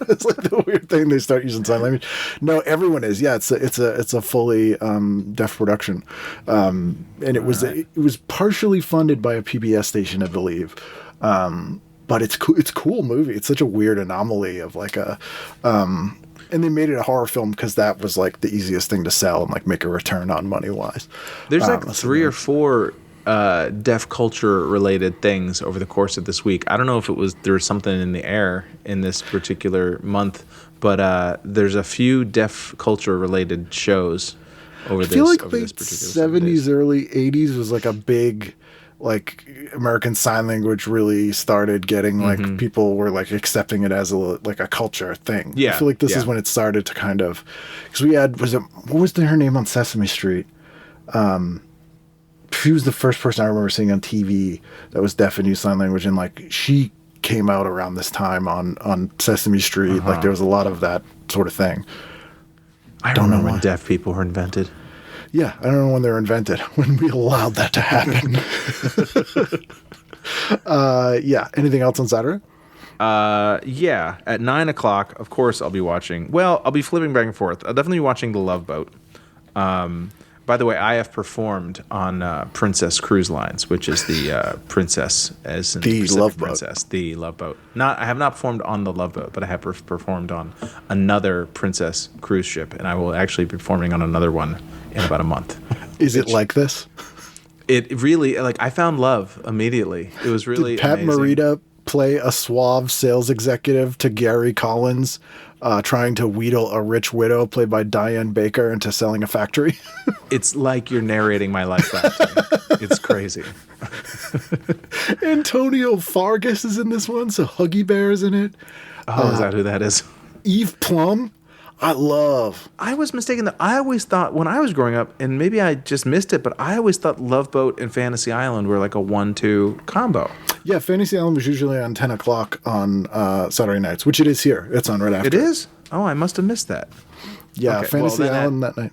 It's like the weird thing they start using sign language. No, everyone is. Yeah, it's a fully deaf production. And it was partially funded by a PBS station, I believe. But it's cool. It's a cool movie. It's such a weird anomaly of and they made it a horror film because that was like the easiest thing to sell and make a return on money wise. There's 3 or 4 deaf culture related things over the course of this week. I don't know if there was something in the air in this particular month, but there's a few deaf culture related shows over this. I feel like over late this particular 70s, early 80s was a big American Sign Language really started getting people were accepting it as a culture thing. Yeah, I feel like this is when it started to kind of, because we had what was her name on Sesame Street? She was the first person I remember seeing on TV that was deaf and used sign language, and she came out around this time on Sesame Street. There was a lot of that sort of thing. I don't know when deaf people were invented. Yeah, I don't know when they were invented, when we allowed that to happen. Yeah. Anything else on Saturday? Yeah. At 9 o'clock, of course, I'll be watching. Well, I'll be flipping back and forth. I'll definitely be watching The Love Boat. By the way, I have performed on Princess Cruise Lines, which is the princess as in the Pacific Love Boat. Princess, the Love Boat. I have not performed on the Love Boat, but I have performed on another princess cruise ship, and I will actually be performing on another one in about a month. Is it like this? It really, I found love immediately. It was really Did Pat amazing. Morita play a suave sales executive to Gary Collins trying to wheedle a rich widow played by Diane Baker into selling a factory? It's like you're narrating my life back to me. It's crazy. Antonio Fargas is in this one, so Huggy Bear is in it. Oh, is that who that is? Eve Plum, I love. I was mistaken. That I always thought when I was growing up, and maybe I just missed it, but I always thought Love Boat and Fantasy Island were like a 1-2 combo. Yeah, Fantasy Island was usually on 10 o'clock on Saturday nights, which it is here. It's on right after. It is? Oh, I must have missed that. Yeah, Okay, Fantasy well, then Island that night.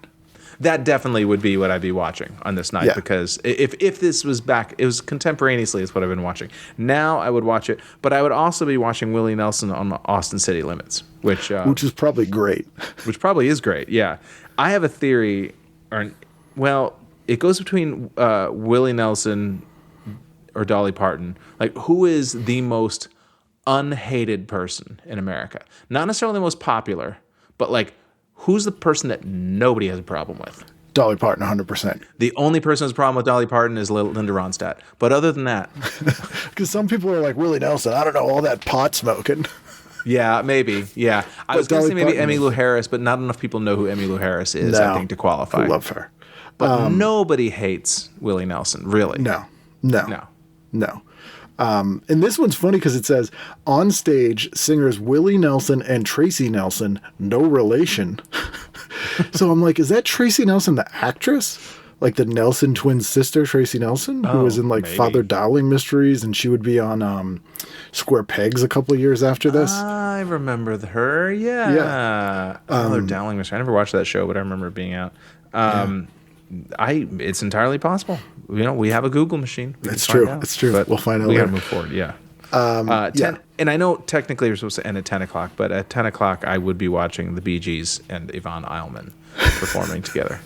That definitely would be what I'd be watching on this night, Yeah. because if this was back, it was contemporaneously is what I've been watching. Now I would watch it, but I would also be watching Willie Nelson on Austin City Limits, which Which is probably great. which probably is great. Yeah, I have a theory, it goes between Willie Nelson or Dolly Parton. Who is the most unhated person in America? Not necessarily the most popular, but who's the person that nobody has a problem with? Dolly Parton, 100%. The only person who has a problem with Dolly Parton is Linda Ronstadt. But other than that, Because some people are like, Willie Nelson, I don't know, all that pot smoking. yeah, maybe. Yeah. I was going to Dolly say maybe Parton Emmylou Harris, but not enough people know who Emmylou Harris is, No, I think, to qualify. I love her. But nobody hates Willie Nelson, really. No. And this one's funny because it says, on stage, singers Willie Nelson and Tracy Nelson, no relation. So I'm like, is that Tracy Nelson, the actress? Like the Nelson twins' sister, Tracy Nelson, who was in maybe. Father Dowling Mysteries, and she would be on Square Pegs a couple of years after this. I remember her, yeah. Yeah. Father Dowling Mysteries. I never watched that show, but I remember it being out. It's entirely possible. We have a Google machine. We It's can find true. out. It's true. But We'll find out We got later. to move forward, yeah. 10 And I know technically we're supposed to end at 10 o'clock, but at 10 o'clock I would be watching the Bee Gees and Yvonne Eilman performing together.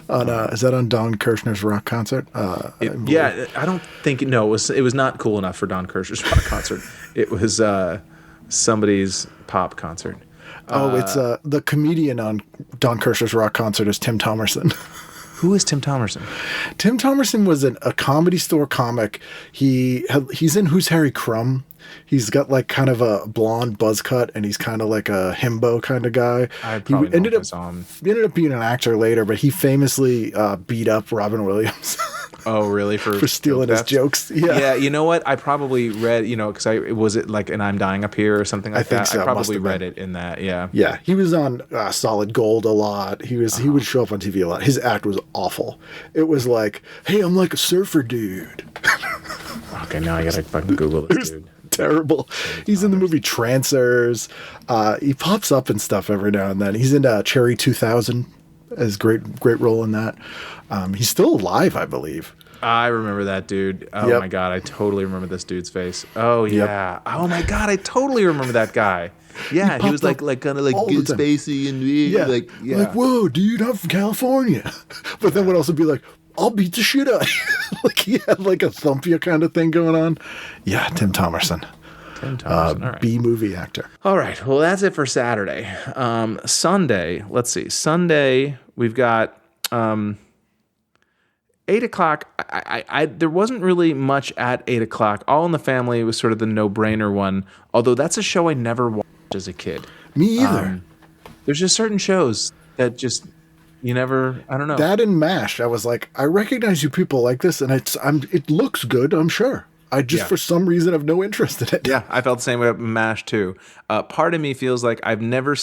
Is that on Don Kirshner's rock concert? Yeah, I don't think it was not cool enough for Don Kirshner's rock concert. It was somebody's pop concert. It's the comedian on Don Kirshner's rock concert is Tim Thomerson. Who is Tim Thomerson? Tim Thomerson was a Comedy Store comic. He's in Who's Harry Crumb. He's got kind of a blonde buzz cut, and he's kind of like a himbo kind of guy. I probably He ended know if I up saw him. He ended up being an actor later, but he famously beat up Robin Williams. Oh, really? for stealing his jokes. Yeah. Yeah, you know what? I probably read, because was it like an I'm Dying Up Here or something like think that? so. I Must probably have read been. it in that, yeah. Yeah, he was on Solid Gold a lot. He would show up on TV a lot. His act was awful. It was like, hey, I'm like a surfer dude. Okay, now I gotta fucking Google this dude. Terrible. He's in the movie Trancers. He pops up and stuff every now and then. He's in Cherry 2000 as great role in that. He's still alive, I believe. I remember that dude. Oh Yep. my god, I totally remember this dude's face. Oh yeah. Oh my god, I totally remember that guy. Yeah, he was like kind of like all the good time. spacey and weird. Yeah. Like, whoa, dude, I'm from California. But then would also be like, I'll beat the shit out of you. Like he had like a thump you kind of thing going on. Yeah, Tim Thomerson. Tim Thomerson. All right. B-movie actor. All right. Well, that's it for Saturday. Sunday. Let's see. Sunday we've got 8 o'clock. There wasn't really much at 8 o'clock. All in the Family was sort of the no-brainer one. Although that's a show I never watched as a kid. Me either. There's just certain shows that just you never. I don't know. That and MASH, I was like, I recognize you people like this, and it looks good, I'm sure. I just, for some reason, have no interest in it. Yeah, I felt the same way about MASH too. Part of me feels like I've never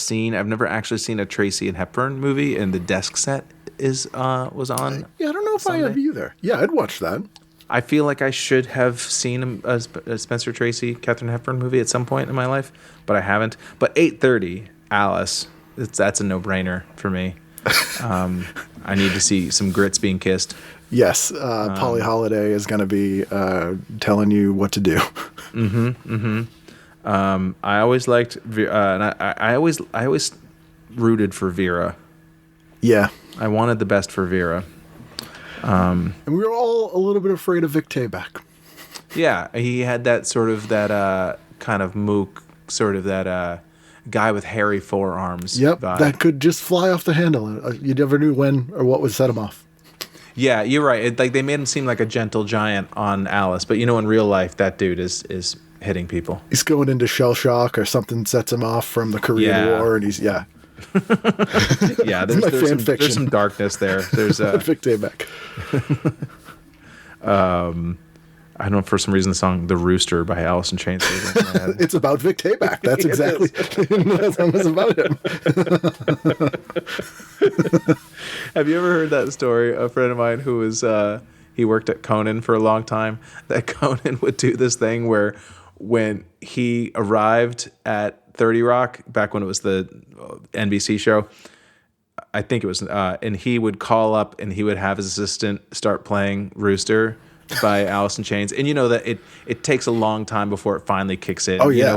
actually seen a Tracy and Hepburn movie, and the desk set was on. Yeah, I don't know if Sunday. I have either. Yeah, I'd watch that. I feel like I should have seen a Spencer Tracy, Katharine Hepburn movie at some point in my life, but I haven't. But 8:30, Alice, that's a no-brainer for me. I need to see some grits being kissed. Yes, Polly Holiday is going to be telling you what to do. I always liked, and I always rooted for Vera. Yeah. I wanted the best for Vera. And we were all a little bit afraid of Vic Tayback. Yeah, he had that sort of kind of mook, sort of that guy with hairy forearms. Yep, vibe. that could just fly off the handle. You never knew when or what would set him off. Yeah, you're right. Like they made him seem like a gentle giant on Alice, but in real life, that dude is hitting people. He's going into shell shock or something sets him off from the Korean War, and he's Yeah, my fan fiction. There's some darkness there. There's Vic Tayback. I don't know, for some reason the song "The Rooster" by Alice in Chains. It's about Vic Tayback. That's exactly that song was about him. Have you ever heard that story? A friend of mine who was he worked at Conan for a long time. That Conan would do this thing where when he arrived at 30 Rock back when it was the NBC show, I think it was, and he would call up and he would have his assistant start playing "Rooster" by Alice in Chains, and that it takes a long time before it finally kicks in. Oh yeah,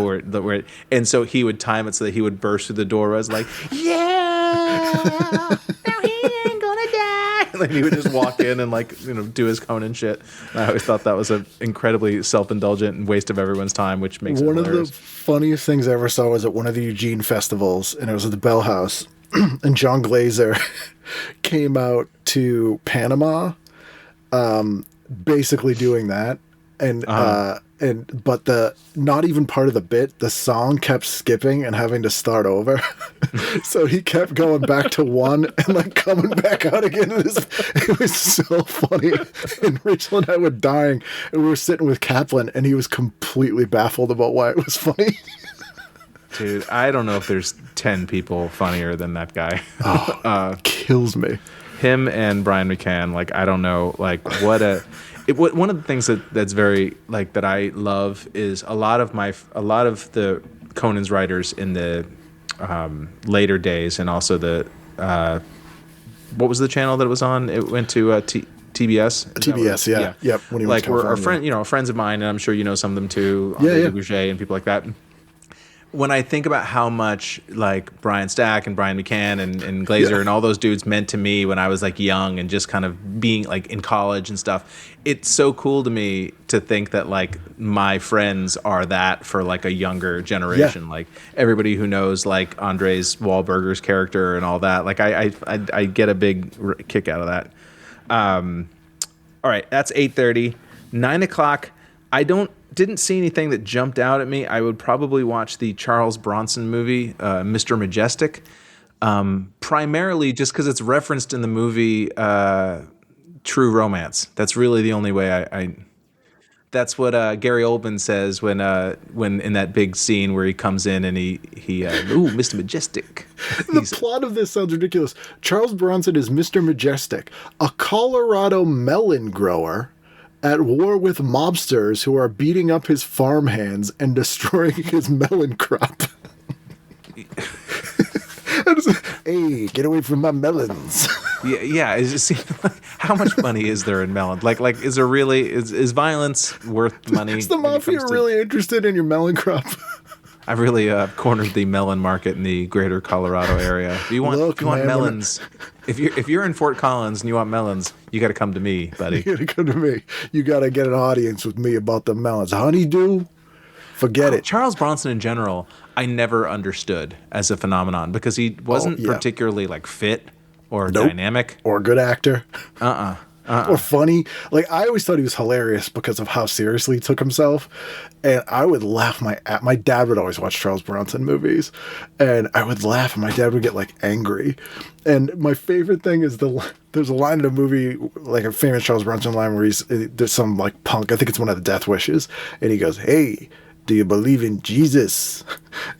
and so he would time it so that he would burst through the door as like, yeah, now he ain't gonna die, and then he would just walk in and do his Conan shit. And I always thought that was an incredibly self-indulgent and waste of everyone's time, which makes one it of hilarious. the funniest things I ever saw was at one of the Eugene festivals, and it was at the Bell House, and John Glazer came out to Panama. Basically doing that, but the not even part of the bit, the song kept skipping and having to start over. So he kept going back to one and coming back out again. It was so funny. And Rachel and I were dying, and we were sitting with Kaplan, and he was completely baffled about why it was funny. Dude, I don't know if there's 10 people funnier than that guy. Kills me. Him and Brian McCann, I don't know, one of the things that's very that I love is a lot of the Conan's writers in the later days, and also the what was the channel that it was on? It went to TBS. TBS, yeah. Yep. When he was were our friends of mine, and I'm sure you know some of them too. Yeah. Boucher and people like that. When I think about how much Brian Stack and Brian McCann and Glazer and all those dudes meant to me when I was young and just kind of being in college and stuff, it's so cool to me to think that my friends are that for a younger generation. Yeah. Everybody who knows Andres Wahlberger's character and all that. I get a big kick out of that. All right, that's 8:30. 9 o'clock. I didn't see anything that jumped out at me. I would probably watch the Charles Bronson movie, Mr. Majestic, primarily just because it's referenced in the movie true romance. That's really the only way I that's what Gary Oldman says when in that big scene where he comes in and he ooh, Mr. Majestic. The plot of this sounds ridiculous. Charles Bronson is Mr. Majestic, a Colorado melon grower at war with mobsters who are beating up his farmhands and destroying his melon crop. Hey, get away from my melons. Yeah. How much money is there in melon? Like, is there really is violence worth money? Is the mafia really interested in your melon crop? I've really cornered the melon market in the greater Colorado area. If you want melons, if you're in Fort Collins and you want melons, you got to come to me, buddy. You got to come to me. You got to get an audience with me about the melons. Honeydew, forget it. Charles Bronson in general, I never understood as a phenomenon because he wasn't particularly like fit or dynamic or a good actor. Or funny. Like, I always thought he was hilarious because of how seriously he took himself. And I would laugh my dad would always watch Charles Bronson movies. And I would laugh and my dad would get like angry. And my favorite thing is there's a line in a movie, like a famous Charles Bronson line where there's some like punk, I think it's one of the Death Wishes. And he goes, "Hey, do you believe in Jesus?"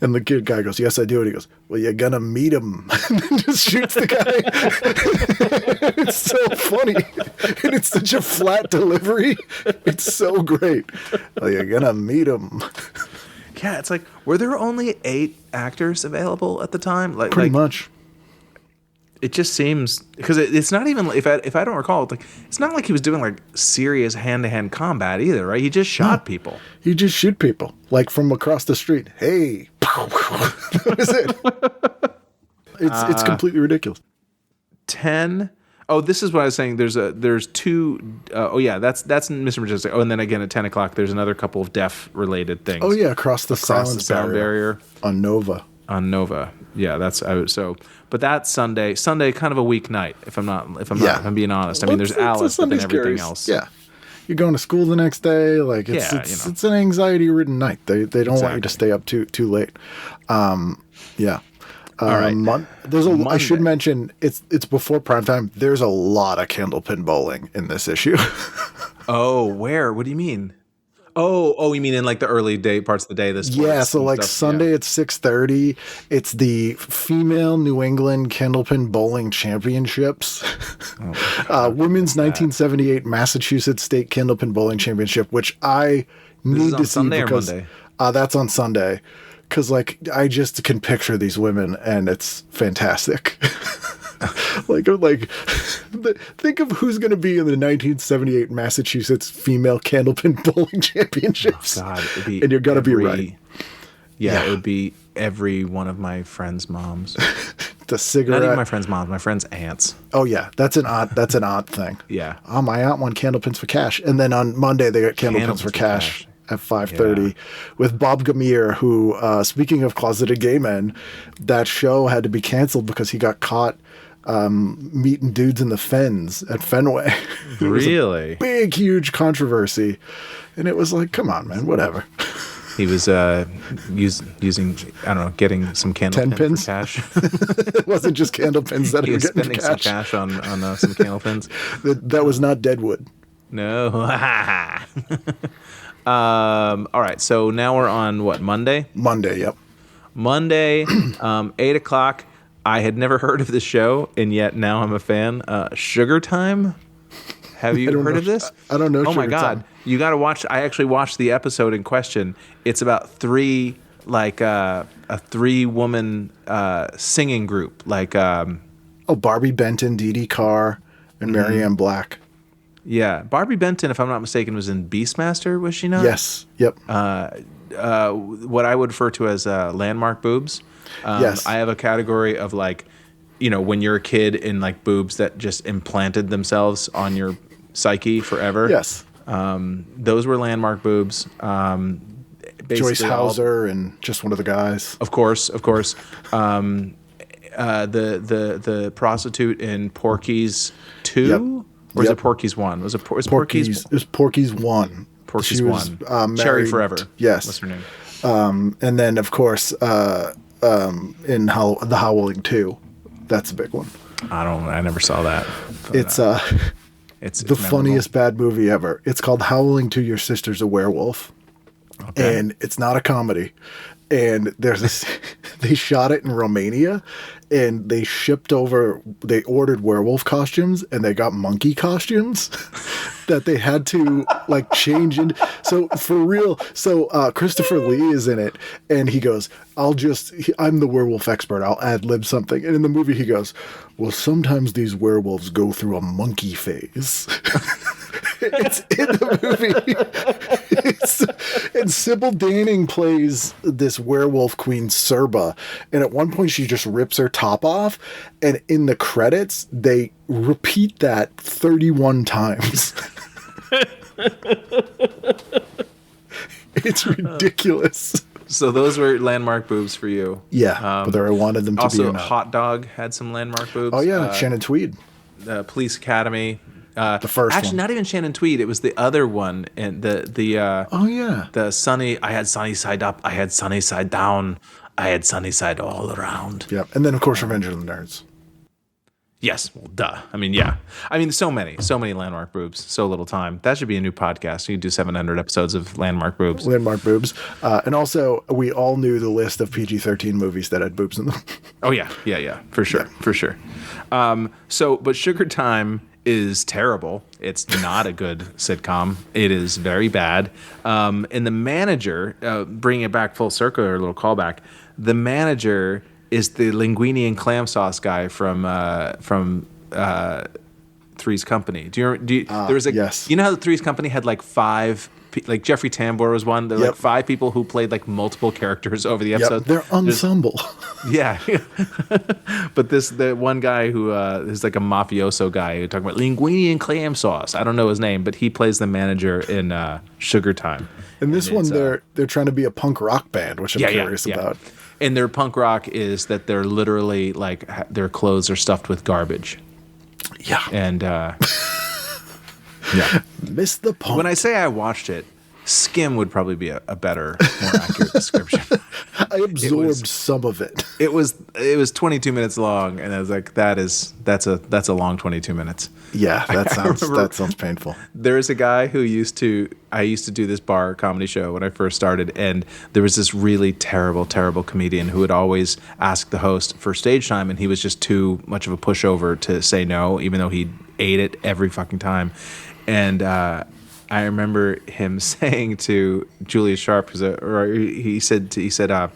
And the kid guy goes, "Yes, I do." And he goes, "Well, you're gonna meet him." And then just shoots the guy. It's so funny. And it's such a flat delivery. It's so great. "Well, you're gonna meet him." Yeah, it's like, were there only 8 actors available at the time? Pretty much. It just seems, because it's not even, if I don't recall, it's not like he was doing like serious hand-to-hand combat either, right? He just shot people. He just shoot people, like from across the street. Hey, that is it. It's completely ridiculous. 10. Oh, this is what I was saying. There's 2. That's Mr. Majestic. Oh, and then again at 10 o'clock, there's another couple of deaf-related things. Oh yeah, across the sound barrier on Nova. On Nova, yeah, but that's Sunday, kind of a weeknight. If I'm being honest. I mean, there's Alice, but then everything else. Yeah, you're going to school the next day. Like it's an anxiety-ridden night. They don't want you to stay up too late. Yeah. All right. I should mention it's before prime time. There's a lot of candlepin bowling in this issue. Oh, where? What do you mean? Oh, you mean in like the early day parts of the day? So like Sunday at 6:30, it's the female New England Candlepin Bowling Championships, women's 1978 Massachusetts State Candlepin Bowling Championship, which I need to see Sunday because or Monday? That's on Sunday. Because like I just can picture these women and it's fantastic. Think of who's going to be in the 1978 Massachusetts Female Candlepin Bowling Championships. Oh, God, it'd be and you're going to be ready. Yeah, it would be every one of my friends' moms. The cigarette. Not even my friends' moms, my friends' aunts. Oh yeah, that's an odd thing. Yeah. Oh, my aunt won Candlepins for Cash, and then on Monday they got Candlepins for Cash at 5:30 with Bob Gamere, who, speaking of closeted gay men, that show had to be canceled because he got caught meeting dudes in the Fens at Fenway. Really? Big, huge controversy. And it was like, come on, man, whatever. He was using, I don't know, getting some candle pins for cash. It wasn't just candle pins that he was spending some cash on some candle pins. That was not Deadwood. No. All right, so now we're on what, Monday? Monday, yep. Monday, 8 o'clock. I had never heard of this show, and yet now I'm a fan. Sugar Time? Have you heard of this? I don't know. Oh my God. Time. You got to watch. I actually watched the episode in question. It's about 3, like a 3-woman singing group. Like, Barbie Benton, Dee Dee Carr, and Marianne Black. Yeah. Barbie Benton, if I'm not mistaken, was in Beastmaster, was she not? Yes. Yep. What I would refer to as landmark boobs. Yes. I have a category of like, when you're a kid in like boobs that just implanted themselves on your psyche forever. Yes. Those were landmark boobs. Joyce Hauser and just one of the guys. Of course. The prostitute in Porky's 2? Yep. Or is it Porky's 1? Was it Porky's? It was Porky's 1. Porky's she 1. Was, Cherry Forever. Yes. What's her name? And then, of course, in The Howling 2. That's a big one. I never saw that. It's It's the memorable. funniest bad movie ever. It's called Howling to Your Sister's a Werewolf. Okay. And it's not a comedy. And there's this, they shot it in Romania, and they ordered werewolf costumes, and they got monkey costumes that they had to like change in. So for real, Christopher Lee is in it, and he goes, I'm the werewolf expert. I'll ad lib something. And in the movie, he goes, well, sometimes these werewolves go through a monkey phase. It's in the movie. And Sybil Danning plays this werewolf queen, Serba. And at one point, she just rips her top off. And in the credits, they repeat that 31 times. It's ridiculous. So those were landmark boobs for you. Yeah, whether I wanted them to be or Also, not. Hot Dog had some landmark boobs. Oh, yeah, Shannon Tweed. Police Academy. The first actually, one. not even Shannon Tweed. It was the other one, and Oh, yeah. the sunny. I had sunny side up. I had sunny side down. I had sunny side all around. Yep. And then, of course, Revenge of the Nerds. Yes, well, duh. I mean, yeah. I mean, so many landmark boobs. So little time. That should be a new podcast. You do 700 episodes of landmark boobs. Landmark boobs. And also, we all knew the list of PG-13 movies that had boobs in them. Oh yeah, for sure. But Sugar Time is terrible. It's not a good sitcom. It is very bad. And the manager, bringing it back full circle, or a little callback, the manager is the linguine and clam sauce guy from Three's Company. There was yes. You know how the Three's Company had like five. Like Jeffrey Tambor was one. There were like five people who played like multiple characters over the episode. They're ensemble. Yeah. But the one guy who is like a mafioso guy who talking about linguine and clam sauce. I don't know his name, but he plays the manager in Sugar Time. And this one, they're trying to be a punk rock band, which I'm curious about. And their punk rock is that they're literally like their clothes are stuffed with garbage. Yeah. And Miss the punk. when I say I watched it, skim would probably be a better, more accurate description. I absorbed some of it. It was 22 minutes long, and I was like, that's a long 22 minutes. Yeah, that sounds painful. There is a guy I used to do this bar comedy show when I first started, and there was this really terrible comedian who would always ask the host for stage time, and he was just too much of a pushover to say no, even though he ate it every fucking time. And I remember him saying to Julius Sharp, he said,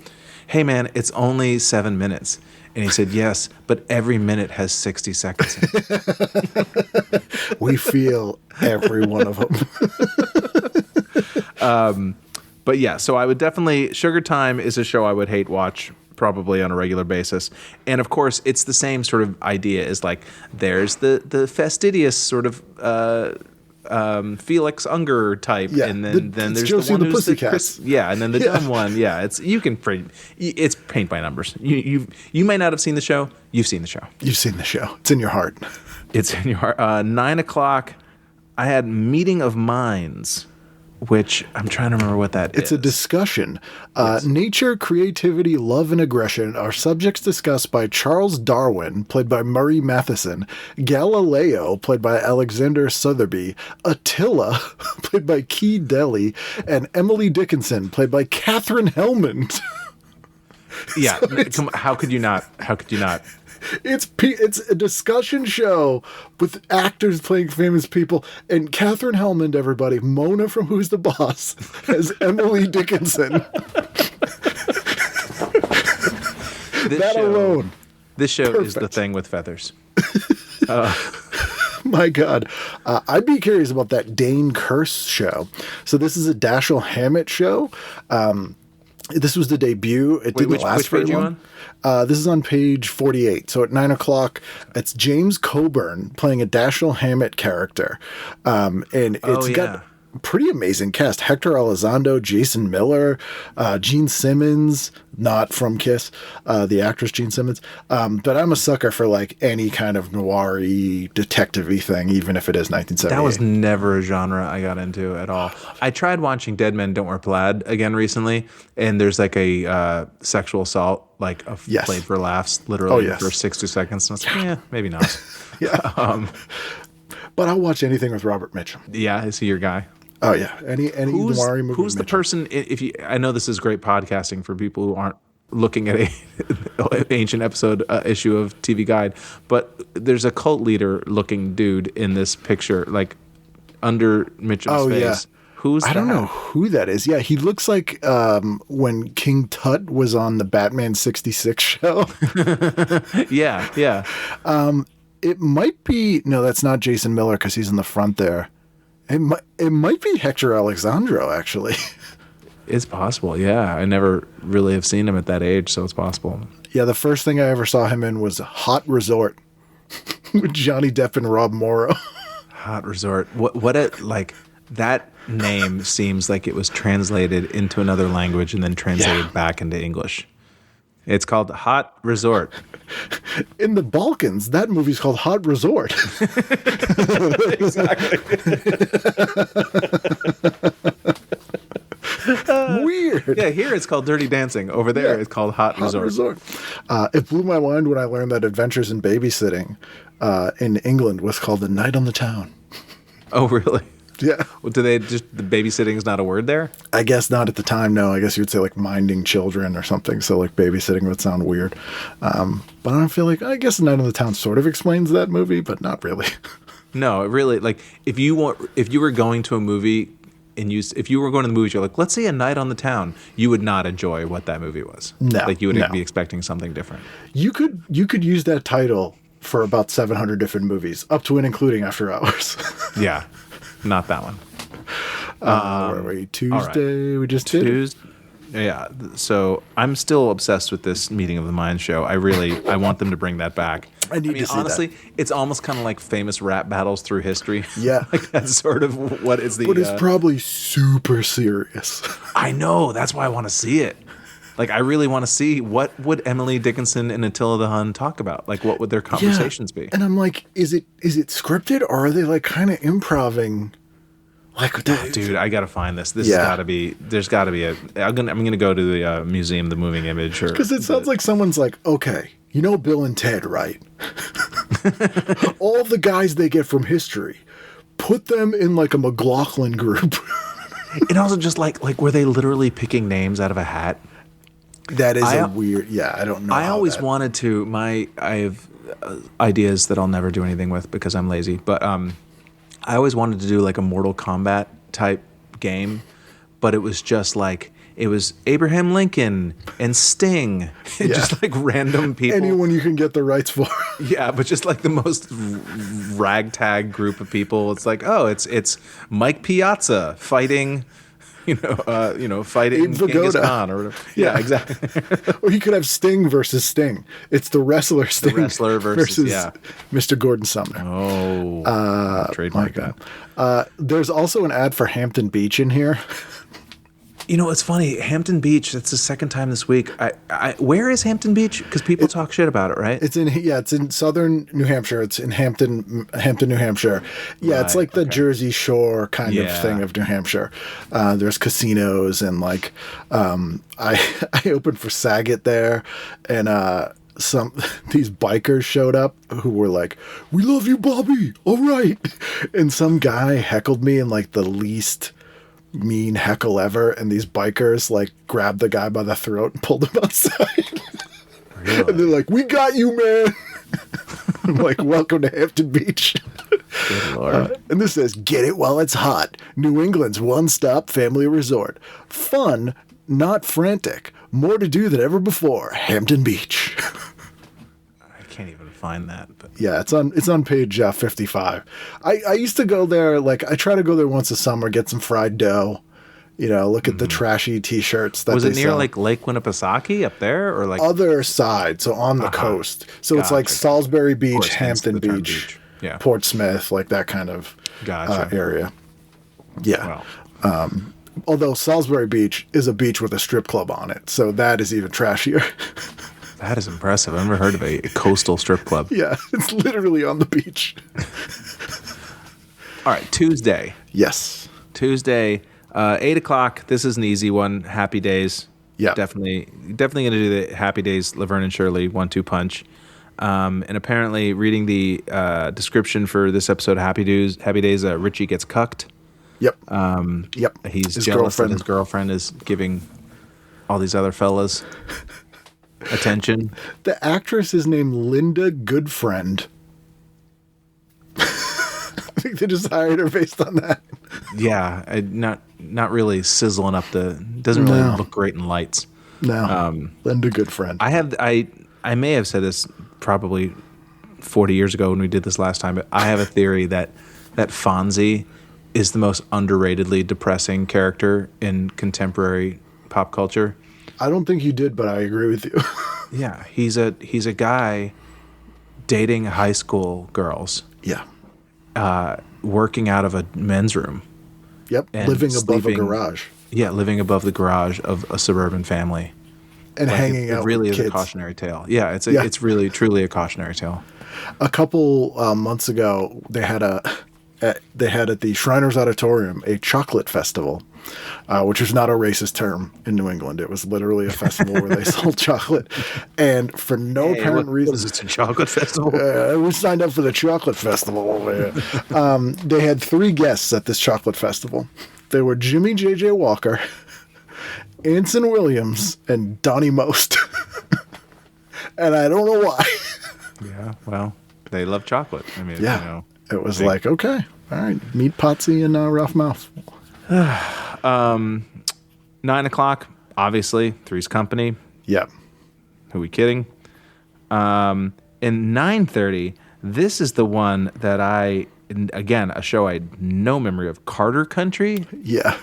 "Hey man, it's only 7 minutes." And he said, "Yes, but every minute has 60 seconds in it." We feel every one of them. But yeah, so I would definitely, Sugar Time is a show I would hate watch probably on a regular basis. And of course, it's the same sort of idea as like, there's the fastidious sort of Felix Unger type, and then there's Josie the one the who's Pussycats. and then the dumb one. Yeah, it's paint by numbers. You may not have seen the show. You've seen the show. You've seen the show. It's in your heart. It's in your heart. 9:00. I had Meeting of Minds, which I'm trying to remember what that is. It's a discussion. Nature, creativity, love, and aggression are subjects discussed by Charles Darwin, played by Murray Matheson, Galileo, played by Alexander Sotheby, Attila, played by Key Deli, and Emily Dickinson, played by Katherine Helmond. Yeah, how could you not? How could you not? It's a discussion show with actors playing famous people, and Katherine Helmond, everybody, Mona from Who's the Boss, as Emily Dickinson. This show Perfect. is the thing with feathers. My God. I'd be curious about that Dane Curse show. So this is a Dashiell Hammett show. This was the debut. It didn't last which very page long. This is on page 48. So at 9:00, it's James Coburn playing a Dashiell Hammett character. And it's got a pretty amazing cast. Hector Elizondo, Jason Miller, Gene Simmons, not from Kiss, the actress Gene Simmons. But I'm a sucker for like any kind of noir-y, detective-y thing, even if it is 1978. That was never a genre I got into at all. I tried watching Dead Men Don't Wear Plaid again recently, and there's like a sexual assault, like played for laughs, literally for 60 seconds. And I was like, maybe not. Yeah. but I'll watch anything with Robert Mitchum. Yeah, is he your guy? Oh yeah, any noir movie. Who's the Mitchum. person? If you, I know this is great podcasting for people who aren't looking at a ancient issue of TV Guide, but there's a cult leader looking dude in this picture, like under Mitchum's face. Yeah. Who's I don't know who that is. Yeah, he looks like when King Tut was on the Batman 66 show. Yeah. It might be no, that's not Jason Miller because he's in the front there. It might be Hector Alexandro actually. It's possible. Yeah, I never really have seen him at that age, so it's possible. Yeah, the first thing I ever saw him in was Hot Resort with Johnny Depp and Rob Morrow. Hot Resort. What a like that name seems like it was translated into another language and then translated back into English. It's called Hot Resort. In the Balkans, that movie's called Hot Resort. Exactly. Weird. Yeah, here it's called Dirty Dancing. Over there it's called Hot Resort. It blew my mind when I learned that Adventures in Babysitting in England was called The Night on the Town. Oh, really? Yeah. Well, do they just, the babysitting is not a word there? I guess not at the time, no. I guess you would say like minding children or something. So like babysitting would sound weird. But I don't feel like, I guess The Night on the Town sort of explains that movie, but not really. No, it really, like if you were going to a movie and if you were going to the movies, you're like, let's say A Night on the Town, you would not enjoy what that movie was. No. Like you would be expecting something different. You could use that title for about 700 different movies, up to and including After Hours. Yeah. Not that one. Where were we? Tuesday, we just did. Yeah. So I'm still obsessed with this Meeting of the Minds show. I want them to bring that back. I need to see honestly, it's almost kind of like famous rap battles through history. Yeah. Like that's sort of what is the. But it's probably super serious. I know. That's why I want to see it. Like, I really want to see what would Emily Dickinson and Attila the Hun talk about? Like, what would their conversations be? And I'm like, is it scripted or are they like kind of improving? Like, dude, I gotta find this. This has gotta be. There's gotta be I'm gonna go to the museum, the moving image, because it sounds like someone's like, okay, you know Bill and Ted, right? All the guys they get from history, put them in like a McLaughlin group. And also just like were they literally picking names out of a hat? That is a weird. Yeah, I don't know. I always wanted to. I have ideas that I'll never do anything with because I'm lazy. But I always wanted to do like a Mortal Kombat type game, but it was just like it was Abraham Lincoln and Sting, just like random people. Anyone you can get the rights for. Yeah, but just like the most ragtag group of people. It's like, oh, it's Mike Piazza fighting. Fighting Genghis Khan or whatever. Yeah, exactly. Or you could have Sting versus Sting. It's the wrestler Sting. The wrestler versus Mr. Gordon Sumner. Oh, trademark that. There's also an ad for Hampton Beach in here. You know, it's funny. Hampton Beach. That's the second time this week. Where is Hampton Beach? Because people talk shit about it, right? It's in southern New Hampshire. It's in Hampton, New Hampshire. Yeah, right, it's like the Jersey Shore kind of thing of New Hampshire. There's casinos and like I opened for Saget there, and these bikers showed up who were like, "We love you, Bobby. All right," and some guy heckled me in like the least mean heckle ever, and these bikers like grabbed the guy by the throat and pulled him outside. Really? And they're like, "We got you, man." I'm like, "Welcome to Hampton Beach." Good Lord. And this says, "Get it while it's hot. New England's one-stop family resort. Fun, not frantic. More to do than ever before. Hampton Beach." I can't even find that. But yeah, it's on page 55. I used to go there, like I try to go there once a summer, get some fried dough, look at the trashy T-shirts that was it near sell. like Lake Winnipesaukee up there, or like other side, so on the coast. So it's like Salisbury Beach, Hampton Beach, Portsmouth, like that kind of area. Yeah. Wow. Although Salisbury Beach is a beach with a strip club on it, so that is even trashier. That is impressive. I've never heard of a coastal strip club. Yeah, it's literally on the beach. All right, Tuesday. Yes. Tuesday, 8 o'clock. This is an easy one. Happy Days. Yeah. Definitely going to do the Happy Days, Laverne and Shirley 1-2 punch. And apparently, reading the description for this episode, Happy Days, Richie gets cucked. Yep. Yep. He's jealous that his girlfriend is giving all these other fellas attention. The actress is named Linda Goodfriend. I think they just hired her based on that. Yeah, not really sizzling up doesn't really look great in lights. No, Linda Goodfriend. I may have said this probably 40 years ago when we did this last time, but I have a theory that Fonzie is the most underratedly depressing character in contemporary pop culture. I don't think you did, but I agree with you. Yeah, he's a guy dating high school girls. Yeah. Working out of a men's room. Yep. Living above a garage. Yeah, living above the garage of a suburban family. And hanging out it really with is kids. A cautionary tale. Yeah, it's really truly a cautionary tale. A couple months ago, they had at the Shriners Auditorium a chocolate festival, which is not a racist term in New England. It was literally a festival where they sold chocolate, and for no apparent reason, what is it, a chocolate festival? We signed up for the chocolate festival over here. They had 3 guests at this chocolate festival. They were Jimmy J.J. Walker, Anson Williams, and Donnie Most. And I don't know why. Yeah, well, they love chocolate. I mean, yeah, it was like, okay, all right, meet Potsy and Ralph Mouth. 9 o'clock, obviously, Three's Company. Yep. Who are we kidding? In 9:30, this is the one that again, a show I had no memory of, Carter Country. Yeah.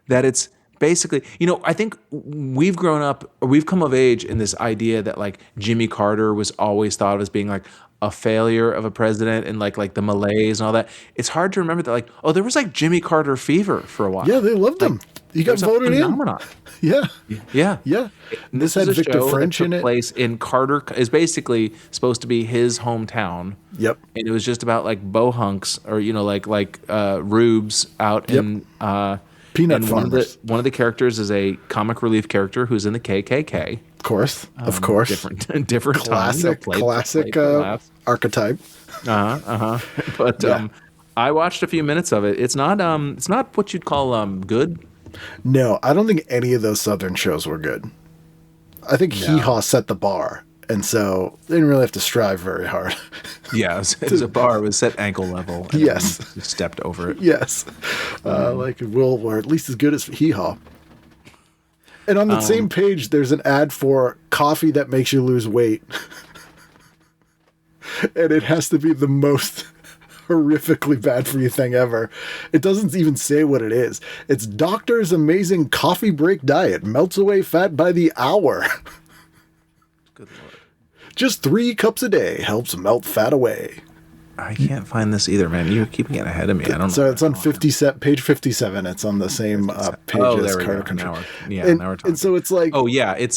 That it's basically, I think we've grown up, or we've come of age in this idea that like Jimmy Carter was always thought of as being like a failure of a president, and like the Malays and all that. It's hard to remember that like, oh, there was like Jimmy Carter fever for a while. Yeah, they loved him. He got voted in. Yeah. Yeah. Yeah. And this had Victor French in it. Place in Carter is basically supposed to be his hometown. Yep. And it was just about like bohunks or like rubes out in peanut farmers. One of the characters is a comic relief character who's in the KKK. Of course. Different classic archetype. But I watched a few minutes of it. It's not what you'd call good. No, I don't think any of those Southern shows were good. I think Hee Haw set the bar, and so they didn't really have to strive very hard. Yeah, it was a bar. It was set ankle level. And yes. Stepped over it. Yes. We're at least as good as Hee Haw. And on the same page, there's an ad for coffee that makes you lose weight. And it has to be the most horrifically bad for you thing ever. It doesn't even say what it is. It's Doctor's Amazing Coffee Break Diet. Melts away fat by the hour. Good Lord. Just 3 cups a day helps melt fat away. I can't find this either, man. You're keeping it ahead of me. I don't know. So it's on page 57. It's on the same page as Carter Country. Now we're talking. And so it's like, oh yeah, it's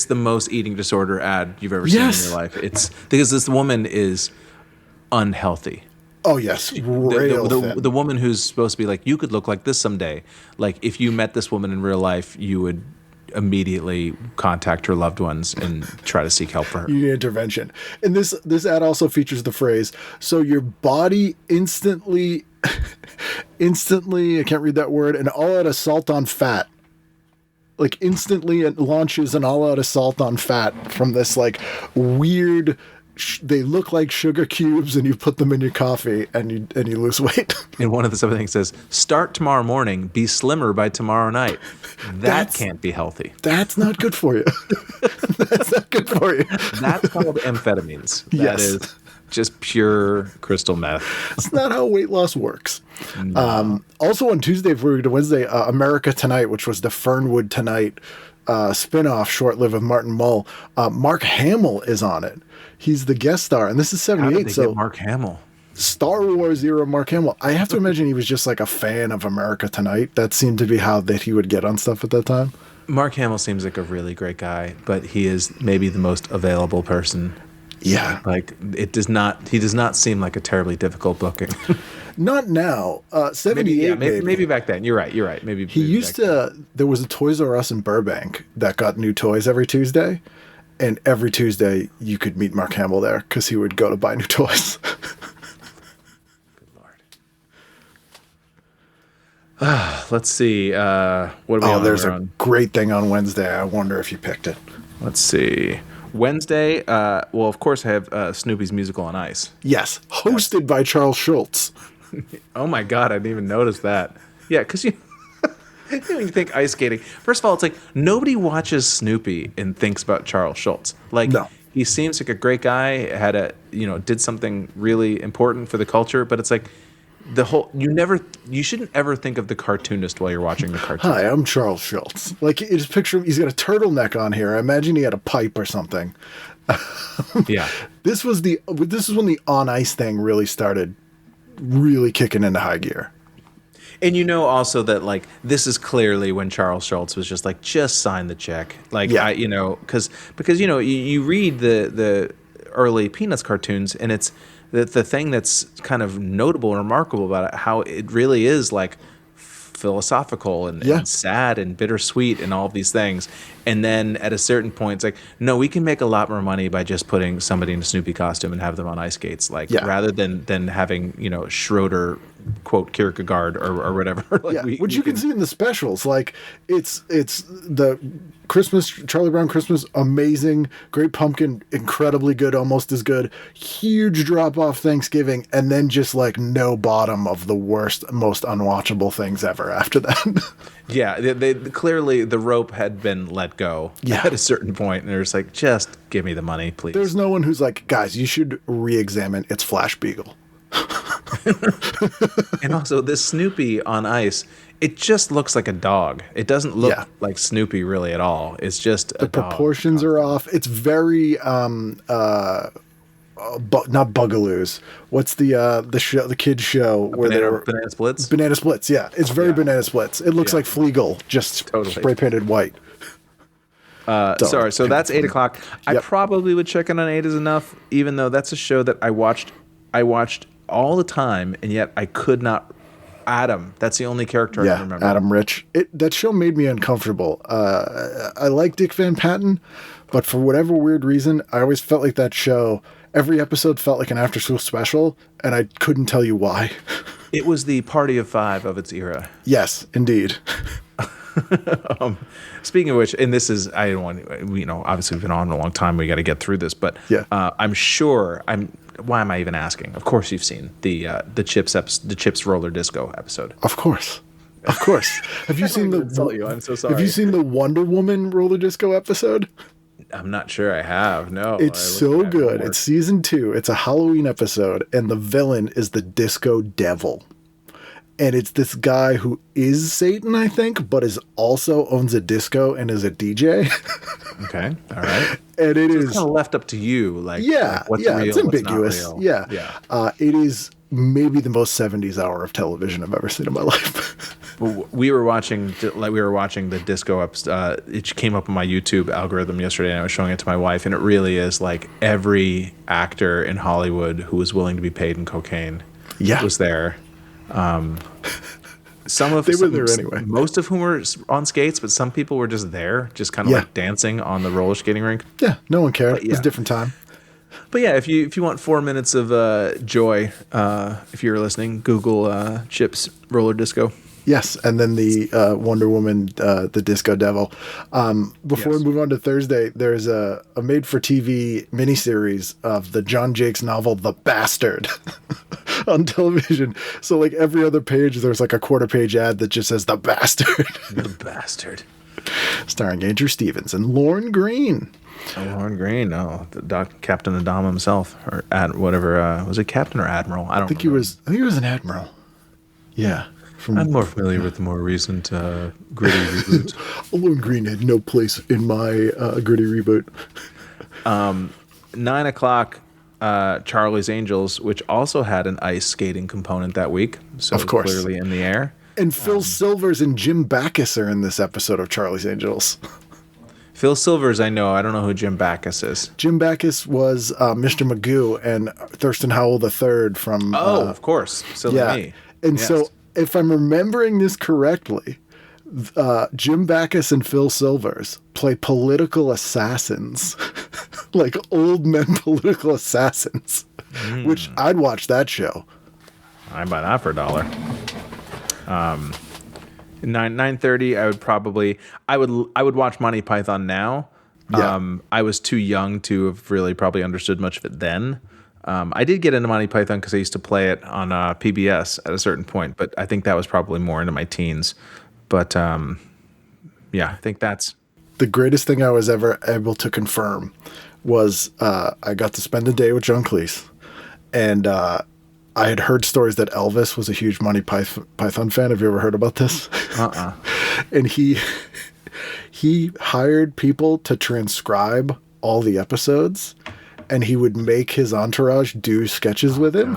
the most eating disorder ad you've ever seen in your life. It's because this woman is unhealthy. Oh yes, the woman who's supposed to be like, you could look like this someday. Like if you met this woman in real life, you would immediately contact her loved ones and try to seek help for her. You need intervention. And this ad also features the phrase, so your body instantly, I can't read that word, an all-out assault on fat. Like instantly it launches an all-out assault on fat from this like weird, they look like sugar cubes and you put them in your coffee and you lose weight. And one of the other things says, start tomorrow morning, be slimmer by tomorrow night. That can't be healthy. That's not good for you. That's not good for you. That's called amphetamines. That is just pure crystal meth. It's not how weight loss works. No. Also on Tuesday through to Wednesday, America Tonight, which was the Fernwood Tonight spinoff short-lived with Martin Mull. Mark Hamill is on it. He's the guest star, and this is 78. How did they get Mark Hamill? Star Wars era Mark Hamill. I have to imagine he was just like a fan of America Tonight. That seemed to be how that he would get on stuff at that time. Mark Hamill seems like a really great guy, but he is maybe the most available person. Yeah. Like he does not seem like a terribly difficult booking. Not now. 78. Maybe back then. You're right. Maybe he used to. There was a Toys R Us in Burbank that got new toys every Tuesday, And every Tuesday, you could meet Mark Hamill there because he would go to buy new toys. Let's see. What are we on? There's We're a on- great thing on Wednesday. I wonder if you picked it. Let's see. Wednesday. Well, of course, I have Snoopy's Musical on Ice. Yes, hosted by Charles Schultz. Oh my God, I didn't even notice that. Yeah, because you know, you think ice skating. First of all, it's like nobody watches Snoopy and thinks about Charles Schultz. Like, No. he seems like a great guy. Did something really important for the culture. But it's like you shouldn't ever think of the cartoonist while you're watching the cartoon. Hi, I'm Charles Schultz. Like, you just picture him, he's got a turtleneck on here. I imagine he had a pipe or something. Yeah. This was when the on ice thing really started really kicking into high gear. And you know also that like this is clearly when Charles Schultz was just like, just sign the check. Like, Yeah. because you read the early Peanuts cartoons, and it's the thing that's kind of notable and remarkable about it, how it really is like philosophical and sad and bittersweet and all of these things. And then at a certain point, it's like, no, we can make a lot more money by just putting somebody in a Snoopy costume and have them on ice skates, like rather than having Schroeder quote Kierkegaard or whatever. Like which you can see in the specials. Like it's the Christmas Charlie Brown Christmas, amazing, Great Pumpkin, incredibly good, almost as good, huge drop off Thanksgiving, and then just like no bottom of the worst, most unwatchable things ever after that. Yeah, they clearly the rope had been let go at a certain point, and they're just like, just give me the money, please. There's no one who's like, guys, you should re-examine its Flash Beagle. And also, this Snoopy on ice, it just looks like a dog. It doesn't look like Snoopy really at all. It's just the proportions are off. It's very not Bugaloos. What's the show, the kids show where they were Banana Splits? Banana Splits, yeah. It's very Banana Splits. It looks like Fleagle, just spray painted white. Sorry, so that's 8 o'clock. I probably would check in on 8 is enough, even though that's a show that I watched all the time, and yet I could not. Adam, that's the only character I can remember. Adam Rich. That show made me uncomfortable. I like Dick Van Patten, but for whatever weird reason, I always felt like that show, every episode felt like an after-school special, and I couldn't tell you why. It was the Party of Five of its era. Yes, indeed. Speaking of which, and this is, I don't want, obviously we've been on a long time. We got to get through this, but I'm sure why am I even asking? Of course you've seen the Chips Roller Disco episode. Of course. Have you seen I'm so sorry. Have you seen the Wonder Woman roller disco episode? I'm not sure I have. No. It's so good. It's season 2. It's a Halloween episode, and the villain is the Disco Devil. And it's this guy who is Satan, I think, but also owns a disco and is a DJ. Okay, all right. And it's kind of left up to you, like what's real, it's ambiguous. What's not real. It is maybe the most 70s hour of television I've ever seen in my life. We were watching the disco episode. It came up on my YouTube algorithm yesterday, and I was showing it to my wife, and it really is like every actor in Hollywood who was willing to be paid in cocaine was there. Some were there anyway. Most of whom were on skates, but some people were just there, just kind of like dancing on the roller skating rink. Yeah, no one cared. It was a different time. But yeah, if you want 4 minutes of joy, if you're listening, Google Chips Roller Disco. Yes, and then the Wonder Woman, the Disco Devil. Before we move on to Thursday, there's a made-for-TV miniseries of the John Jakes novel, The Bastard, on television. So like every other page, there's like a quarter-page ad that just says The Bastard. The Bastard. Starring Andrew Stevens and Lorne Greene. Oh, Lorne Greene, the Captain Adam himself, or whatever. Was it Captain or Admiral? I think he was an admiral. Yeah. I'm more familiar with the more recent gritty reboot. Lorne Greene had no place in my gritty reboot. 9 o'clock, Charlie's Angels, which also had an ice skating component that week. So of course. Clearly in the air. And Phil Silvers and Jim Backus are in this episode of Charlie's Angels. Phil Silvers, I know. I don't know who Jim Backus is. Jim Backus was Mr. Magoo and Thurston Howell III from... of course. Silly me. And so... If I'm remembering this correctly, Jim Backus and Phil Silvers play political assassins like old men political assassins, which I'd watch that show. I'd buy that for $1. 9:30. I would watch Monty Python now. Yeah. I was too young to have really probably understood much of it then. I did get into Monty Python because I used to play it on PBS at a certain point, but I think that was probably more into my teens. But yeah, I think that's The greatest thing I was ever able to confirm was I got to spend a day with John Cleese, and I had heard stories that Elvis was a huge Monty Python fan. Have you ever heard about this? And he hired people to transcribe all the episodes, and he would make his entourage do sketches with him.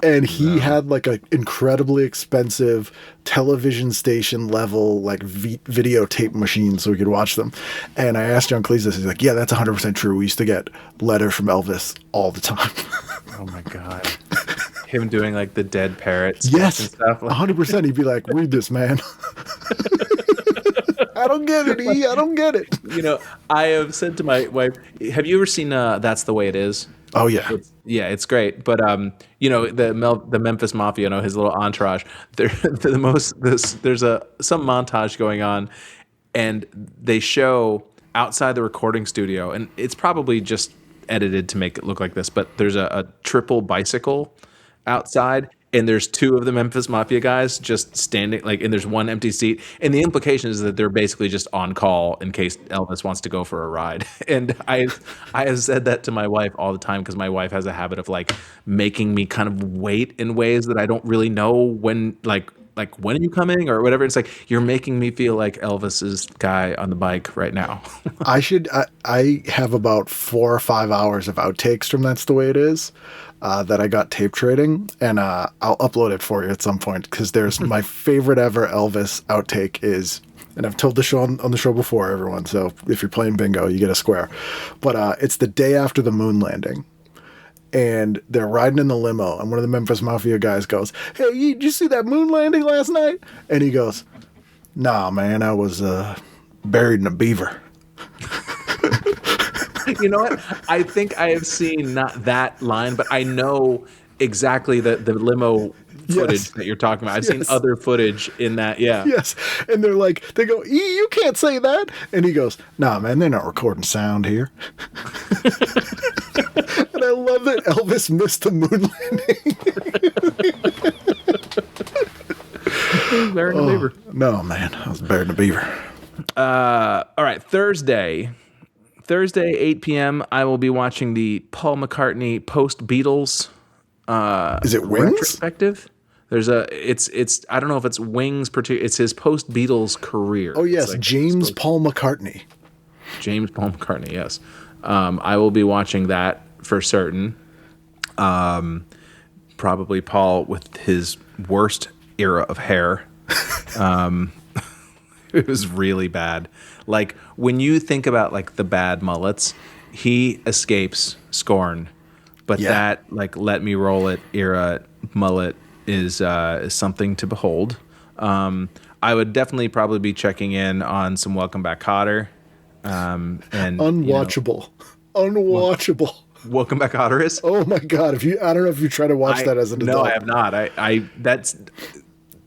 And he had like an incredibly expensive television station level like videotape machine so we could watch them. And I asked John Cleese this. He's like, yeah, that's 100% true. We used to get letters from Elvis all the time. Oh my God. Him doing like the dead parrots. Yes, and stuff. 100%. He'd be like, read this, man. I don't get it, E. I don't get it. You know, I have said to my wife, have you ever seen That's the Way It Is? Oh, yeah. It's great. But, you know, the Memphis Mafia, you know, his little entourage, there's some montage going on, and they show outside the recording studio, and it's probably just edited to make it look like this, but there's a triple bicycle outside, and there's two of the Memphis Mafia guys just standing, like, and there's one empty seat. And the implication is that they're basically just on call in case Elvis wants to go for a ride. And I have said that to my wife all the time because my wife has a habit of like making me kind of wait in ways that I don't really know when, like when are you coming or whatever. It's like, you're making me feel like Elvis's guy on the bike right now. I have about 4 or 5 hours of outtakes from That's the Way It Is. That I got tape trading, and I'll upload it for you at some point because there's my favorite ever Elvis outtake is, and I've told the show on the show before, everyone, so if you're playing bingo, you get a square. But it's the day after the moon landing, and they're riding in the limo, and one of the Memphis Mafia guys goes, "Hey, did you see that moon landing last night?" And he goes, "Nah, man, I was buried in a beaver." You know what? I think I have seen not that line, but I know exactly the limo footage that you're talking about. I've seen other footage in that. Yeah. Yes. And they're like, they go, "E, you can't say that." And he goes, "Nah, man, they're not recording sound here." And I love that Elvis missed the moon landing. Buried in a beaver. No, man, I was buried in a beaver. All right. Thursday, 8 p.m., I will be watching the Paul McCartney post-Beatles Is it Wings? retrospective. There's it's I don't know if it's Wings, it's his post-Beatles career. Oh, yes, Like James Paul McCartney. James Paul McCartney, yes. I will be watching that for certain. Probably Paul with his worst era of hair. It was really bad. Like, when you think about like the bad mullets, he escapes scorn. But that like Let Me Roll It era mullet is something to behold. I would definitely probably be checking in on some Welcome Back Kotter. And Unwatchable. Unwatchable. Welcome Back Kotter is? Oh my God. I don't know if you try to watch that as an adult. No, I have not. I that's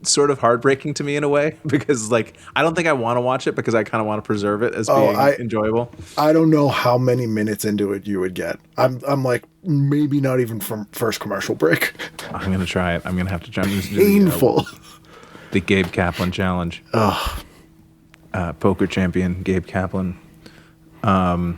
sort of heartbreaking to me in a way because like I don't think I want to watch it because I kind of want to preserve it as being enjoyable. I don't know how many minutes into it you would get. I'm like maybe not even from first commercial break. I'm gonna try it. I'm gonna have to try. Painful. The Gabe Kaplan challenge. Poker champion Gabe Kaplan. And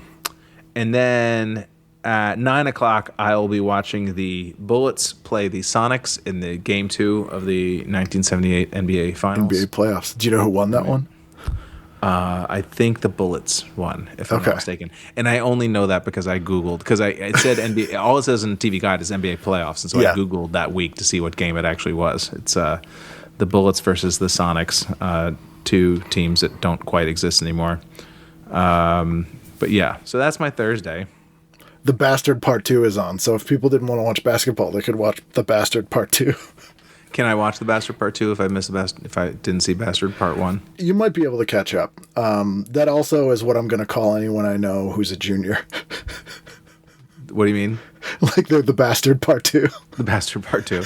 then at 9 o'clock, I will be watching the Bullets play the Sonics in the Game 2 of the 1978 NBA Finals. NBA playoffs. Do you know who won that one? I think the Bullets won, if I'm not mistaken. And I only know that because I Googled, because it said NBA, all it says in TV Guide is NBA playoffs. And so I Googled that week to see what game it actually was. It's the Bullets versus the Sonics, two teams that don't quite exist anymore. But yeah, so that's my Thursday. The Bastard Part 2 is on, so if people didn't want to watch basketball, they could watch The Bastard Part 2. Can I watch The Bastard Part 2 if I didn't see Bastard Part 1? You might be able to catch up. That also is what I'm going to call anyone I know who's a junior. What do you mean? Like they're the bastard part 2. The bastard part 2.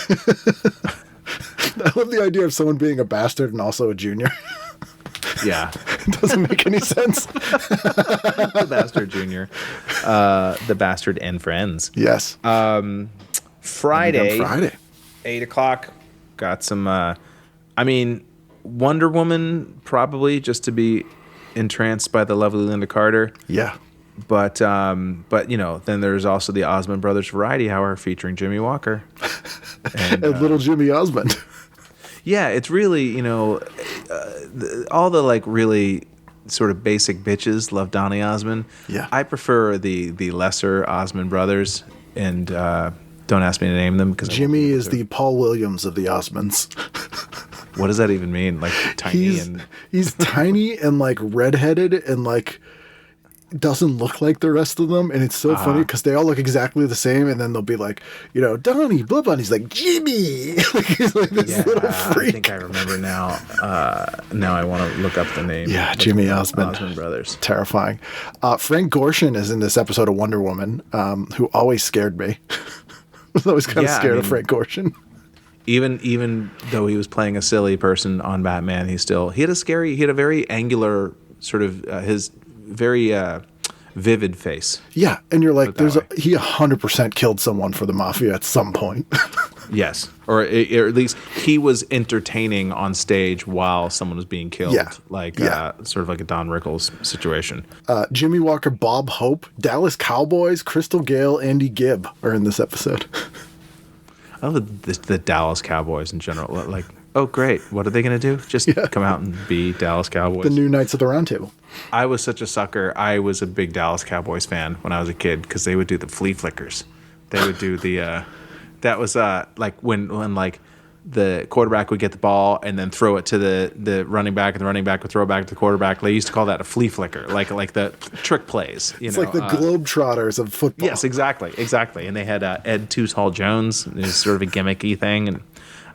I love the idea of someone being a bastard and also a junior. Yeah. It doesn't make any sense. The bastard junior. The bastard and friends. Yes. Friday. 8 o'clock. Got some, Wonder Woman, probably, just to be entranced by the lovely Linda Carter. Yeah. But then there's also the Osmond Brothers Variety Hour featuring Jimmy Walker. And little Jimmy Osmond. Yeah, it's really, all the like really sort of basic bitches love Donny Osmond. Yeah. I prefer the lesser Osmond Brothers, and don't ask me to name them because Jimmy is the Paul Williams of the Osmonds. What does that even mean? Like tiny he's tiny and like redheaded and like doesn't look like the rest of them, and it's so funny because they all look exactly the same, and then they'll be like, Donnie, blah blah, and he's like Jimmy, like he's like this little freak. I think I remember now. Now I want to look up the name. Yeah, Jimmy Osmond Brothers. Terrifying. Frank Gorshin is in this episode of Wonder Woman, who always scared me. I was always kind of scared of Frank Gorshin. Even though he was playing a silly person on Batman, he had a very angular sort of his very vivid face. Yeah, and you're like, he 100% killed someone for the mafia at some point. Yes, or at least he was entertaining on stage while someone was being killed. Yeah. Sort of like a Don Rickles situation. Jimmy Walker, Bob Hope, Dallas Cowboys, Crystal Gale, Andy Gibb are in this episode. I love the Dallas Cowboys in general. Like, oh, great. What are they going to do? Just come out and be Dallas Cowboys. The new Knights of the Round Table. I was such a sucker. I was a big Dallas Cowboys fan when I was a kid because they would do the flea flickers. They would do the that was like when like the quarterback would get the ball and then throw it to the running back, and the running back would throw it back to the quarterback. They used to call that a flea flicker, like the trick plays. It's like the Globetrotters of football. Yes, exactly. And they had Ed Too Tall Jones. It was sort of a gimmicky thing, and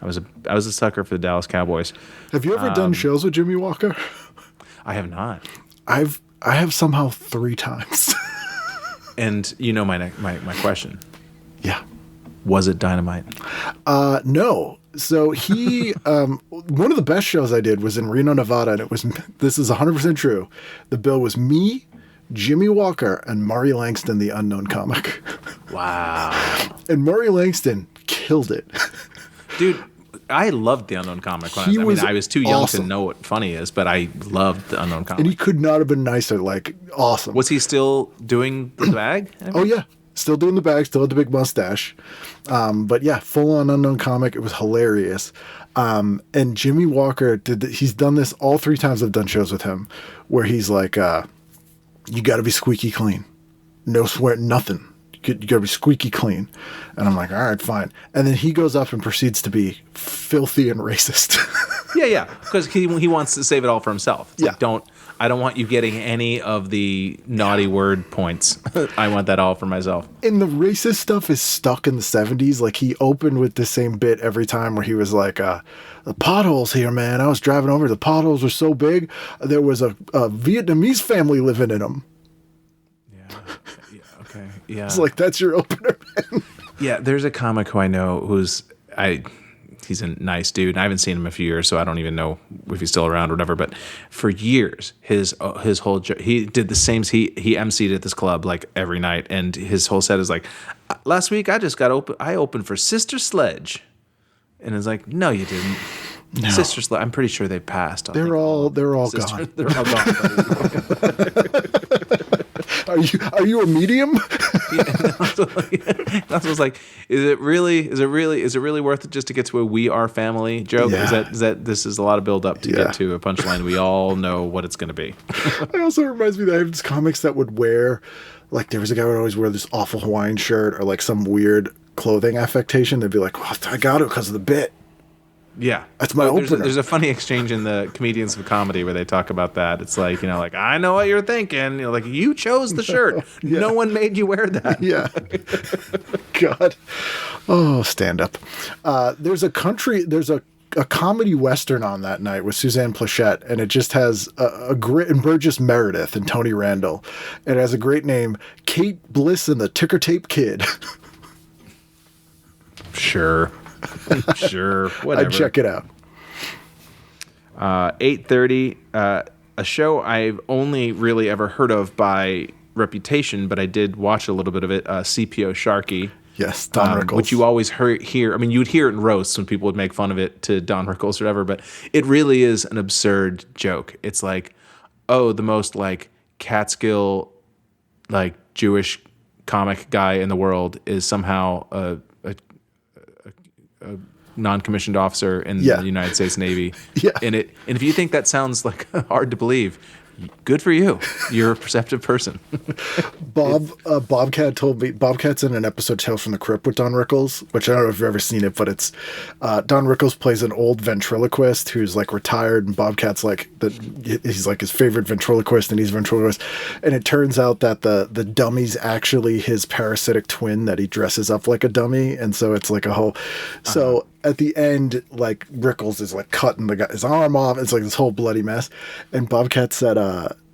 I was a sucker for the Dallas Cowboys. Have you ever done shows with Jimmy Walker? I have not. I have somehow 3 times. And my question. Yeah. Was it Dynamite? No. So he, one of the best shows I did was in Reno, Nevada, and this is 100% true. The bill was me, Jimmy Walker, and Murray Langston, the unknown comic. Wow. And Murray Langston killed it. Dude, I loved the unknown comic. I was too young awesome. to know what funny is, but I loved the unknown comic. And he could not have been nicer, like awesome. Was he still doing the bag? Oh, yeah. Still doing the bag, still had the big mustache. But yeah, full on unknown comic. It was hilarious. And Jimmy Walker he's done this all 3 times I've done shows with him, where he's like, you got to be squeaky clean. No swear, nothing. You got to be squeaky clean. And I'm like, all right, fine. And then he goes up and proceeds to be filthy and racist. Yeah. Because he wants to save it all for himself. It's Yeah. like, I don't want you getting any of the naughty word points. I want that all for myself. And the racist stuff is stuck in the 70s. Like, he opened with the same bit every time where he was like, the potholes here, man. I was driving over. The potholes were so big. There was a Vietnamese family living in them. Yeah. Okay. Yeah. It's like, that's your opener, man. Yeah. There's a comic who I know he's a nice dude. I haven't seen him in a few years, so I don't even know if he's still around or whatever. But for years, his whole he did the same. He emceed at this club like every night, and his whole set is like, last week I just got open. I opened for Sister Sledge, and it's like, no, you didn't. No. Sister Sledge. I'm pretty sure they passed. They're all gone. They're all gone. Are you a medium? That was like, is it really worth it just to get to a "We Are Family" joke? Yeah. Is that this is a lot of build up to get to a punchline? We all know what it's going to be. It also reminds me that I have these comics that would wear, like, there was a guy who would always wear this awful Hawaiian shirt or like some weird clothing affectation. They'd be like, well, I got it because of the bit. Yeah, that's my opener. There's a funny exchange in the Comedians of Comedy where they talk about that. It's like, like, I know what you're thinking. Like, you chose the shirt. Yeah. No one made you wear that. Yeah. God. Oh, stand up. There's a a comedy western on that night with Suzanne Plachette, and it just has a great, and Burgess Meredith and Tony Randall. It has a great name, Kate Bliss and the Ticker Tape Kid. Sure. Sure. Whatever. I'd check it out. 8:30, a show I've only really ever heard of by reputation, but I did watch a little bit of it, CPO Sharky. Yes, Don Rickles. Which you always hear. I mean, you'd hear it in roasts when people would make fun of it to Don Rickles or whatever, but it really is an absurd joke. It's like, oh, the most like Catskill, like Jewish comic guy in the world is somehow a non-commissioned officer in the United States Navy. Yeah. And if you think that sounds like hard to believe, good for you. You're a perceptive person. Bobcat told me, Bobcat's in an episode of Tales from the Crypt with Don Rickles, which I don't know if you've ever seen it, but it's Don Rickles plays an old ventriloquist who's like retired, and Bobcat's like he's like his favorite ventriloquist, and he's a ventriloquist. And it turns out that the dummy's actually his parasitic twin that he dresses up like a dummy, and so it's like a whole so at the end, like Rickles is like cutting his arm off. It's like this whole bloody mess. And Bobcat said,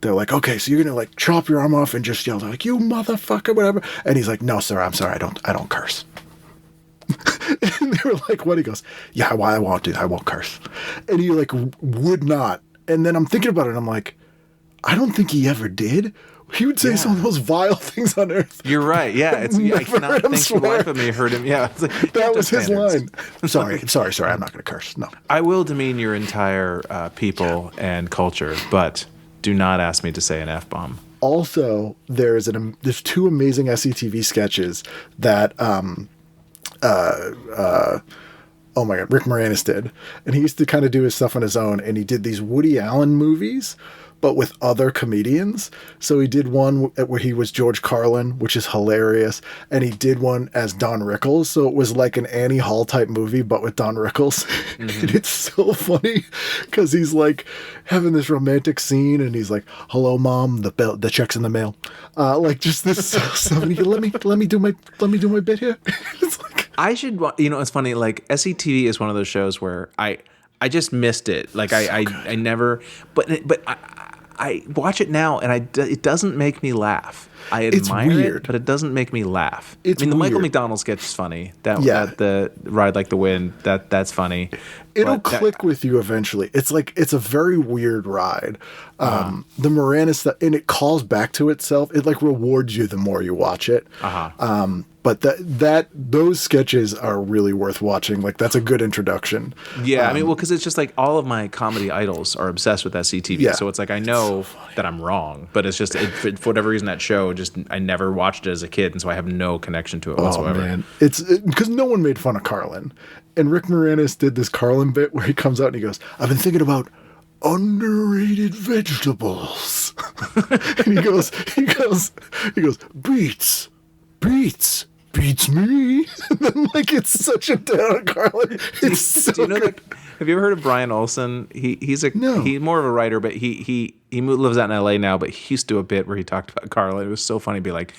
they're like, okay, so you're gonna like chop your arm off and just yell, like, you motherfucker, whatever. And he's like, no, sir, I'm sorry, I don't curse. And they were like, what? He goes, yeah, well, I won't curse. And he like would not. And then I'm thinking about it, and I'm like, I don't think he ever did. He would say some of the most vile things on earth. You're right. Yeah, I cannot think for the life of me heard him. Yeah, like, that was his line. Sorry. I'm not going to curse. No. I will demean your entire people and culture, but do not ask me to say an F-bomb. Also, there's two amazing SCTV sketches that oh my God, Rick Moranis did. And he used to kind of do his stuff on his own, and he did these Woody Allen movies, but with other comedians. So he did one where he was George Carlin, which is hilarious. And he did one as Don Rickles. So it was like an Annie Hall type movie, but with Don Rickles. Mm-hmm. And it's so funny because he's like having this romantic scene, and he's like, hello, Mom, the check's in the mail. Like just this stuff. And he, let me do my bit here. It's like, I should, it's funny. Like SCTV is one of those shows where I just missed it. Like I never, but I watch it now, and it doesn't make me laugh. I admire it, but it doesn't make me laugh. The Michael McDonald sketch is funny. That the Ride Like the Wind, that's funny. It'll click with you eventually. It's like, it's a very weird ride. The Moranis, and it calls back to itself. It like rewards you the more you watch it. But those sketches are really worth watching. Like, that's a good introduction. Yeah, because it's just like all of my comedy idols are obsessed with SCTV. Yeah. So it's like, I know that I'm wrong, but it's just, for whatever reason, that show, I never watched it as a kid, and so I have no connection to it whatsoever. Oh, man. It's because no one made fun of Carlin. And Rick Moranis did this Carlin bit where he comes out and he goes, I've been thinking about underrated vegetables. And he goes, beats me. And then, like, it's such a down on Carlin. It's so good. Have you ever heard of Brian Olson? He's more of a writer, but he lives out in LA now, but he used to do a bit where he talked about Carlin. It was so funny. Be like,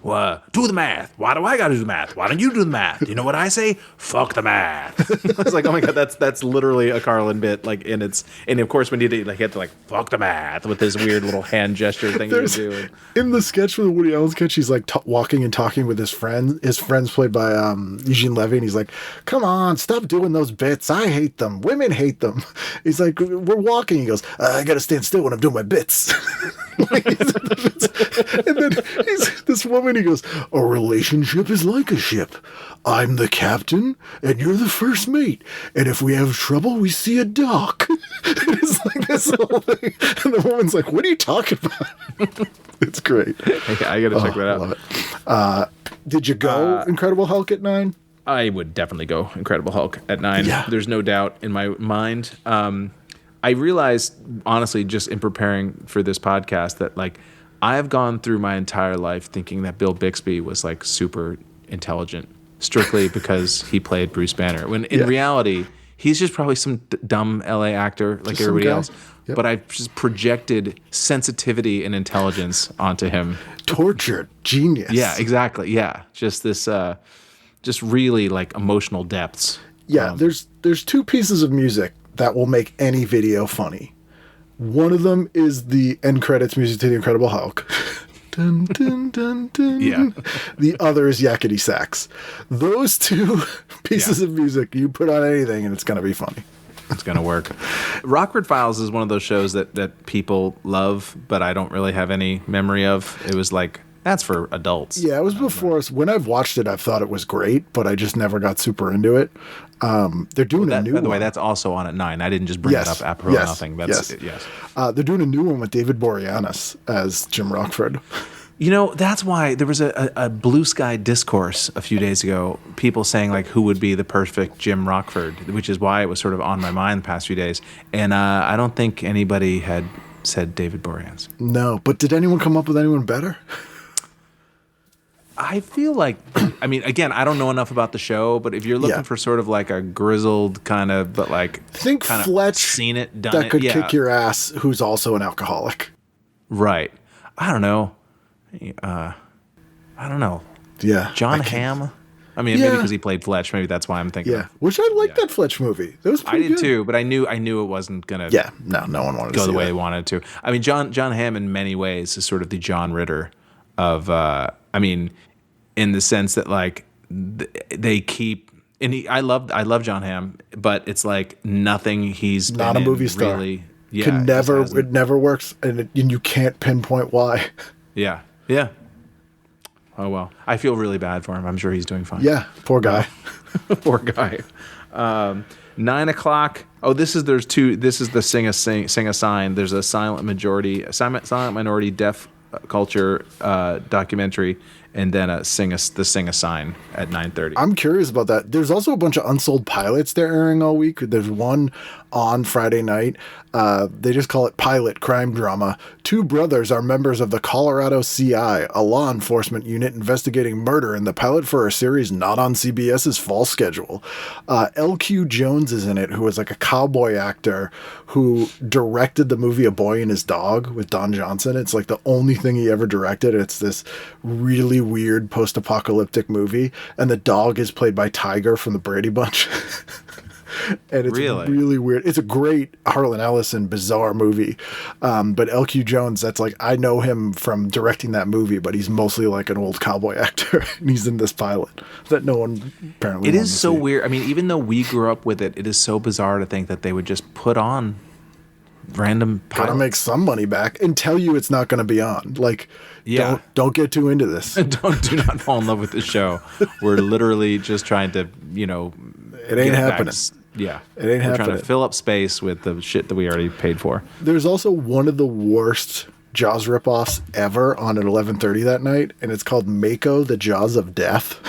well, do the math. Why do I got to do the math? Why don't you do the math? You know what I say? Fuck the math. I was like, oh my God, that's literally a Carlin bit. Like, and of course when he did, like, he had to like fuck the math with this weird little hand gesture thing he was doing. In the sketch for the Woody Allen sketch, he's like walking and talking with his friend. His friend's played by Eugene Levy, and he's like, come on, stop doing those bits. I hate them. Women hate them. He's like, we're walking. He goes, I got to stand still when I'm doing my bits. And then this woman, he goes, a relationship is like a ship. I'm the captain and you're the first mate. And if we have trouble, we see a dock. It's like this whole thing. And the woman's like, what are you talking about? It's great. I got to check that out. Love it. Did you go Incredible Hulk at 9? I would definitely go Incredible Hulk at 9. Yeah. There's no doubt in my mind. I realized, honestly, just in preparing for this podcast, that like I have gone through my entire life thinking that Bill Bixby was like super intelligent, strictly because he played Bruce Banner. When in reality, he's just probably some dumb LA actor like just everybody else. Yep. But I've just projected sensitivity and intelligence onto him. Tortured genius. Yeah, exactly. Yeah, just this, just really like emotional depths. Yeah, there's two pieces of music that will make any video funny. One of them is the end credits music to The Incredible Hulk. Dun, dun, dun, dun. Yeah. The other is Yakety Sax. Those two pieces of music, you put on anything and it's going to be funny. It's going to work. Rockford Files is one of those shows that people love, but I don't really have any memory of. It was like, that's for adults. Yeah, it was before us. When I've watched it, I've thought it was great, but I just never got super into it. They're doing a new one. By the way, that's also on at 9. I didn't just bring it up apropos of nothing. That's yes. They're doing a new one with David Boreanaz as Jim Rockford. You know, that's why there was a Blue Sky discourse a few days ago, people saying, like, who would be the perfect Jim Rockford, which is why it was sort of on my mind the past few days. And I don't think anybody had said David Boreanaz. No, but did anyone come up with anyone better? I feel like, I mean, again, I don't know enough about the show, but if you're looking for sort of like a grizzled kind of, but like, think kind Fletch of seen it, done that it, could kick your ass, who's also an alcoholic. Right. I don't know. Yeah. John Hamm. I mean, maybe because he played Fletch. Maybe that's why I'm thinking. Yeah. Which I liked that Fletch movie. That was pretty I did good. too, but I knew it wasn't gonna. Yeah. No one wanted to go see the way that. they wanted to. I mean, John Hamm in many ways is sort of the John Ritter of. I mean, in the sense that like they keep. And I love John Hamm, but it's like nothing he's Not been a movie in star. really. It never works, and you can't pinpoint why. Yeah. Oh well, I feel really bad for him. I'm sure he's doing fine. Yeah, poor guy. Poor guy. 9 o'clock. Oh, this is the sing a sign. There's a silent minority deaf culture documentary, and then the sing a sign at 9:30. I'm curious about that. There's also a bunch of unsold pilots they're airing all week. There's one on Friday night. They just call it Pilot Crime Drama. Two brothers are members of the Colorado CI, a law enforcement unit investigating murder, and the pilot for a series not on CBS's fall schedule. LQ Jones is in it, who was like a cowboy actor who directed the movie A Boy and His Dog with Don Johnson. It's like the only thing he ever directed. It's this really weird post-apocalyptic movie, and the dog is played by Tiger from the Brady Bunch. And it's really weird. It's a great Harlan Ellison bizarre movie. But LQ Jones, that's like, I know him from directing that movie, but he's mostly like an old cowboy actor. And he's in this pilot that no one apparently It is so see. weird. I mean, even though we grew up with it, it is so bizarre to think that they would just put on random pilots. Gotta make some money back and tell you it's not going to be on. Like, don't get too into this. Do not fall in love with the show. We're literally just trying to, it ain't happening. Yeah. It ain't We're happening. trying to fill up space with the shit that we already paid for. There's also one of the worst Jaws ripoffs ever on at 11:30 that night, and it's called Mako, the Jaws of Death.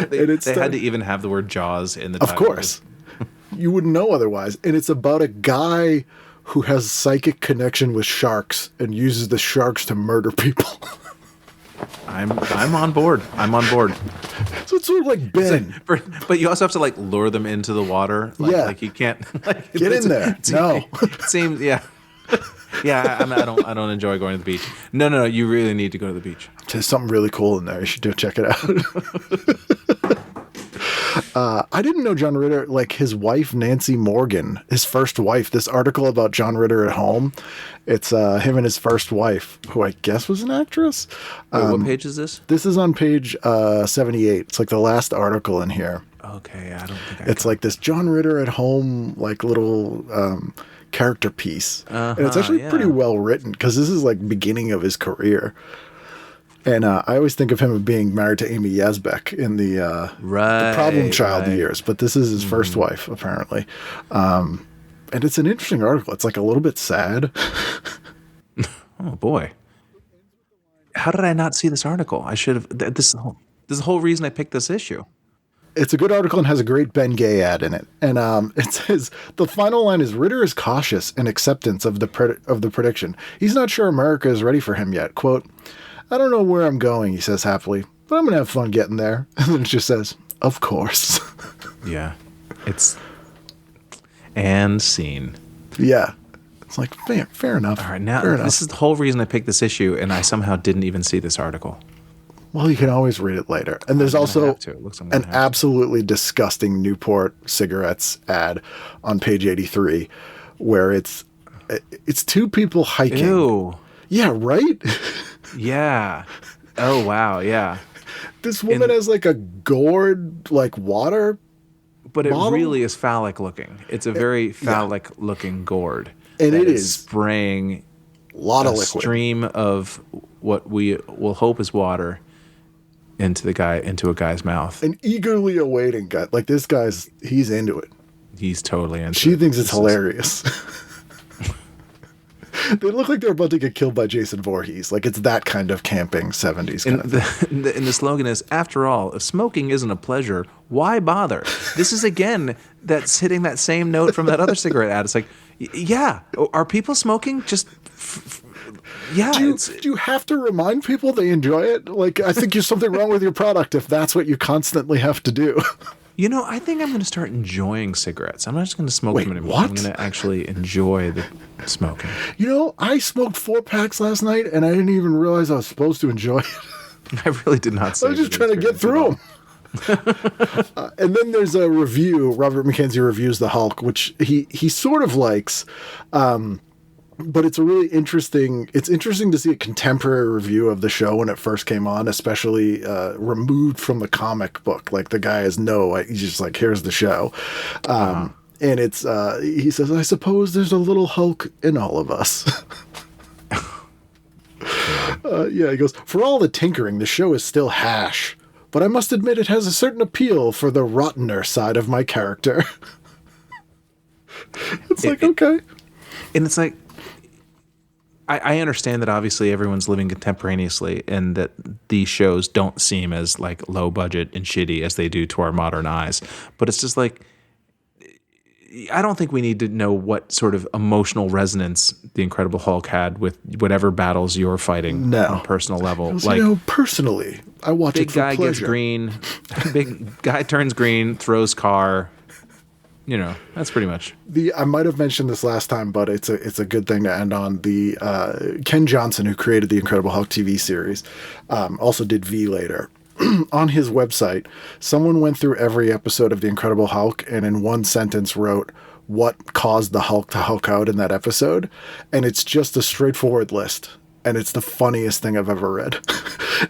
They had to even have the word Jaws in the title. Of course. You wouldn't know otherwise. And it's about a guy who has psychic connection with sharks and uses the sharks to murder people. I'm on board. So it's sort of like Ben. But you also have to like lure them into the water. Like you can't like, Get in there. No. It seems yeah. Yeah, I don't enjoy going to the beach. No, you really need to go to the beach. There's something really cool in there. You should check it out. I didn't know John Ritter, like his wife, Nancy Morgan, his first wife. This article about John Ritter at home, it's him and his first wife, who I guess was an actress. Wait, what page is this? This is on page 78. It's like the last article in here. Okay, I don't think It's like this John Ritter at home, like little character piece. And it's actually pretty well written because this is like beginning of his career. And I always think of him as being married to Amy Yazbek in the Problem Child years, but this is his first wife, apparently. And it's an interesting article. It's like a little bit sad. Oh boy, how did I not see this article? I should have. This is the whole reason I picked this issue. It's a good article and has a great Ben Gay ad in it. And it says, the final line is, Ritter is cautious in acceptance of the prediction. He's not sure America is ready for him yet. Quote, I don't know where I'm going, he says happily, but I'm going to have fun getting there. And then it just says, of course. Yeah. It's... And scene. Yeah. It's like, fair enough. All right, now fair enough. this is the whole reason I picked this issue, and I somehow didn't even see this article. Well, you can always read it later. And there's also It looks like I'm gonna an have to. absolutely disgusting Newport cigarettes ad on page 83 where it's two people hiking. Ew. Yeah, right? Yeah. Oh, wow. Yeah. This woman has like a gourd, like water. But it Bottle? really is phallic looking. It's a very phallic looking gourd. And that it is spraying a lot a of liquid. stream of what we will hope is water into a guy's mouth. An eagerly awaiting guy. Like this he's into it. He's totally into She it. thinks it's hilarious. They look like they're about to get killed by Jason Voorhees. Like it's that kind of camping 70s kind And of thing. the slogan is, after all, if smoking isn't a pleasure, why bother? This is, again, that's hitting that same note from that other cigarette ad. It's like, yeah, are people smoking? Just, yeah. Do you have to remind people they enjoy it? Like, I think there's something wrong with your product if that's what you constantly have to do. You know, I think I'm going to start enjoying cigarettes. I'm not just going to smoke Wait, them anymore. what? I'm going to actually enjoy the smoking. You know, I smoked 4 packs last night, and I didn't even realize I was supposed to enjoy it. I really did not say I was just trying to get through them. And then there's a review. Robert McKenzie reviews the Hulk, which he sort of likes. But it's a really interesting. It's interesting to see a contemporary review of the show when it first came on, especially removed from the comic book. Like the guy is he's just like, here's the show, and it's he says, I suppose there's a little Hulk in all of us. Yeah, he goes, for all the tinkering, the show is still hash, but I must admit it has a certain appeal for the rottener side of my character. It's like, okay. And it's like, I understand that obviously everyone's living contemporaneously and that these shows don't seem as like low budget and shitty as they do to our modern eyes. But it's just like, I don't think we need to know what sort of emotional resonance the Incredible Hulk had with whatever battles you're fighting on a personal level. Like, personally, I watch it big for guy gets pleasure. green, big guy turns green, throws car. You know, that's pretty much. I might have mentioned this last time, but it's a good thing to end on. The Ken Johnson, who created the Incredible Hulk TV series, also did V later. On his website, someone went through every episode of the Incredible Hulk and in one sentence wrote what caused the Hulk to Hulk out in that episode, and it's just a straightforward list. And it's the funniest thing I've ever read.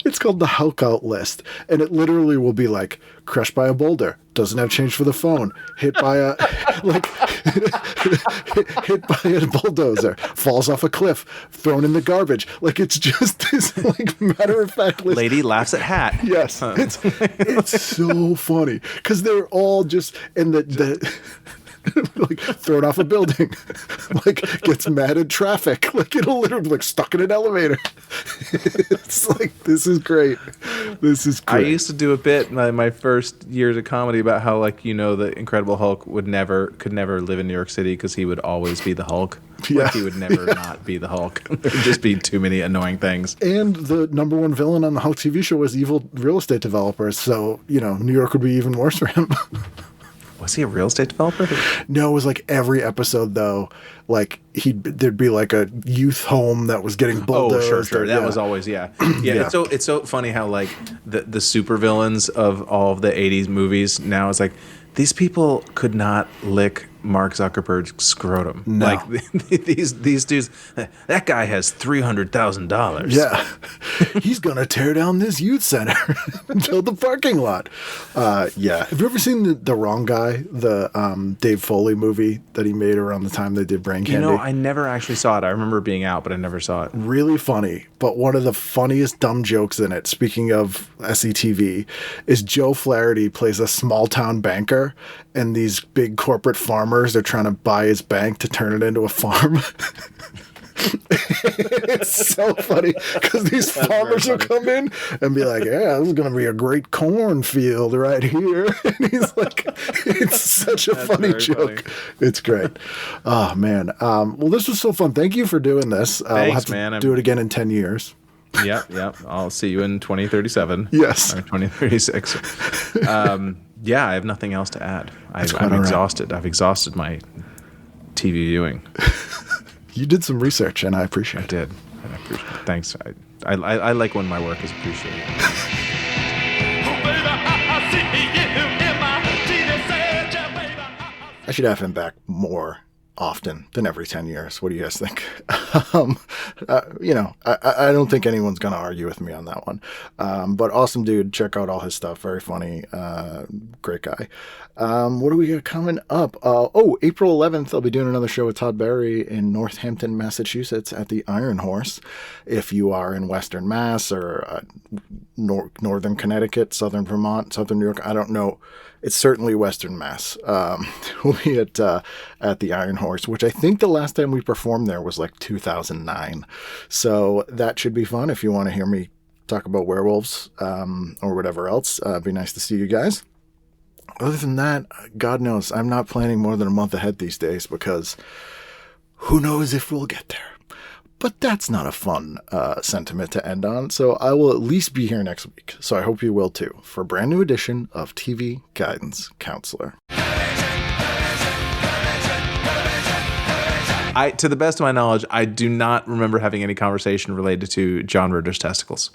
It's called the Hulk Out List. And it literally will be like, crushed by a boulder, doesn't have change for the phone, hit by a hit by a bulldozer, falls off a cliff, thrown in the garbage. Like it's just this like matter of fact list. Lady laughs at hat. Yes. It's so funny. Because they're all just in the like thrown off a building, like gets mad at traffic, like it'll literally like stuck in an elevator. It's like, this is great. This is I great. used to do a bit in my first years of comedy about how, like, you know, the Incredible Hulk could never live in New York City because he would always be the Hulk. Yeah. Like he would never not be the Hulk. There'd just be too many annoying things. And the number one villain on the Hulk TV show was evil real estate developers, so you know New York would be even worse for him. Was he a real estate developer? No, it was like every episode though. Like there'd be like a youth home that was getting bulldozed. Oh, sure. That yeah. was always yeah. It's so funny how like the supervillains of all of the '80s movies now is like these people could not lick Mark Zuckerberg's scrotum. No. Like these dudes. That guy has $300,000. Yeah, he's gonna tear down this youth center and build the parking lot. Yeah, have you ever seen the Wrong Guy, the Dave Foley movie that he made around the time they did Brain Candy? You know, I never actually saw it. I remember it being out, but I never saw it. Really funny, but one of the funniest dumb jokes in it, speaking of SCTV, is Joe Flaherty plays a small town banker, and these big corporate farmers are trying to buy his bank to turn it into a farm. It's so funny because these farmers will come in and be like, yeah, this is going to be a great cornfield right here. And he's like, it's such a funny joke. Funny. It's great. Oh, man. Well, this was so fun. Thank you for doing this. We'll have to do it again in 10 years. Yep. I'll see you in 2037. Yes. Or 2036. Yeah, I have nothing else to add. I'm exhausted. I've exhausted my TV viewing. You did some research, and I appreciate it. I appreciate it. Thanks. I like when my work is appreciated. I should have him back more often than every 10 years. What do you guys think? I don't think anyone's going to argue with me on that one. But awesome dude. Check out all his stuff. Very funny. Great guy. What do we got coming up? April 11th, I'll be doing another show with Todd Barry in Northampton, Massachusetts at the Iron Horse. If you are in Western Mass or Northern Connecticut, Southern Vermont, Southern New York, I don't know. It's certainly Western Mass. We'll be at the Iron Horse, which I think the last time we performed there was like 2009. So that should be fun if you want to hear me talk about werewolves or whatever else. It'd be nice to see you guys. Other than that, God knows, I'm not planning more than a month ahead these days because who knows if we'll get there. But that's not a fun sentiment to end on, so I will at least be here next week. So I hope you will too, for a brand new edition of TV Guidance Counselor. To the best of my knowledge, I do not remember having any conversation related to John Ritter's testicles.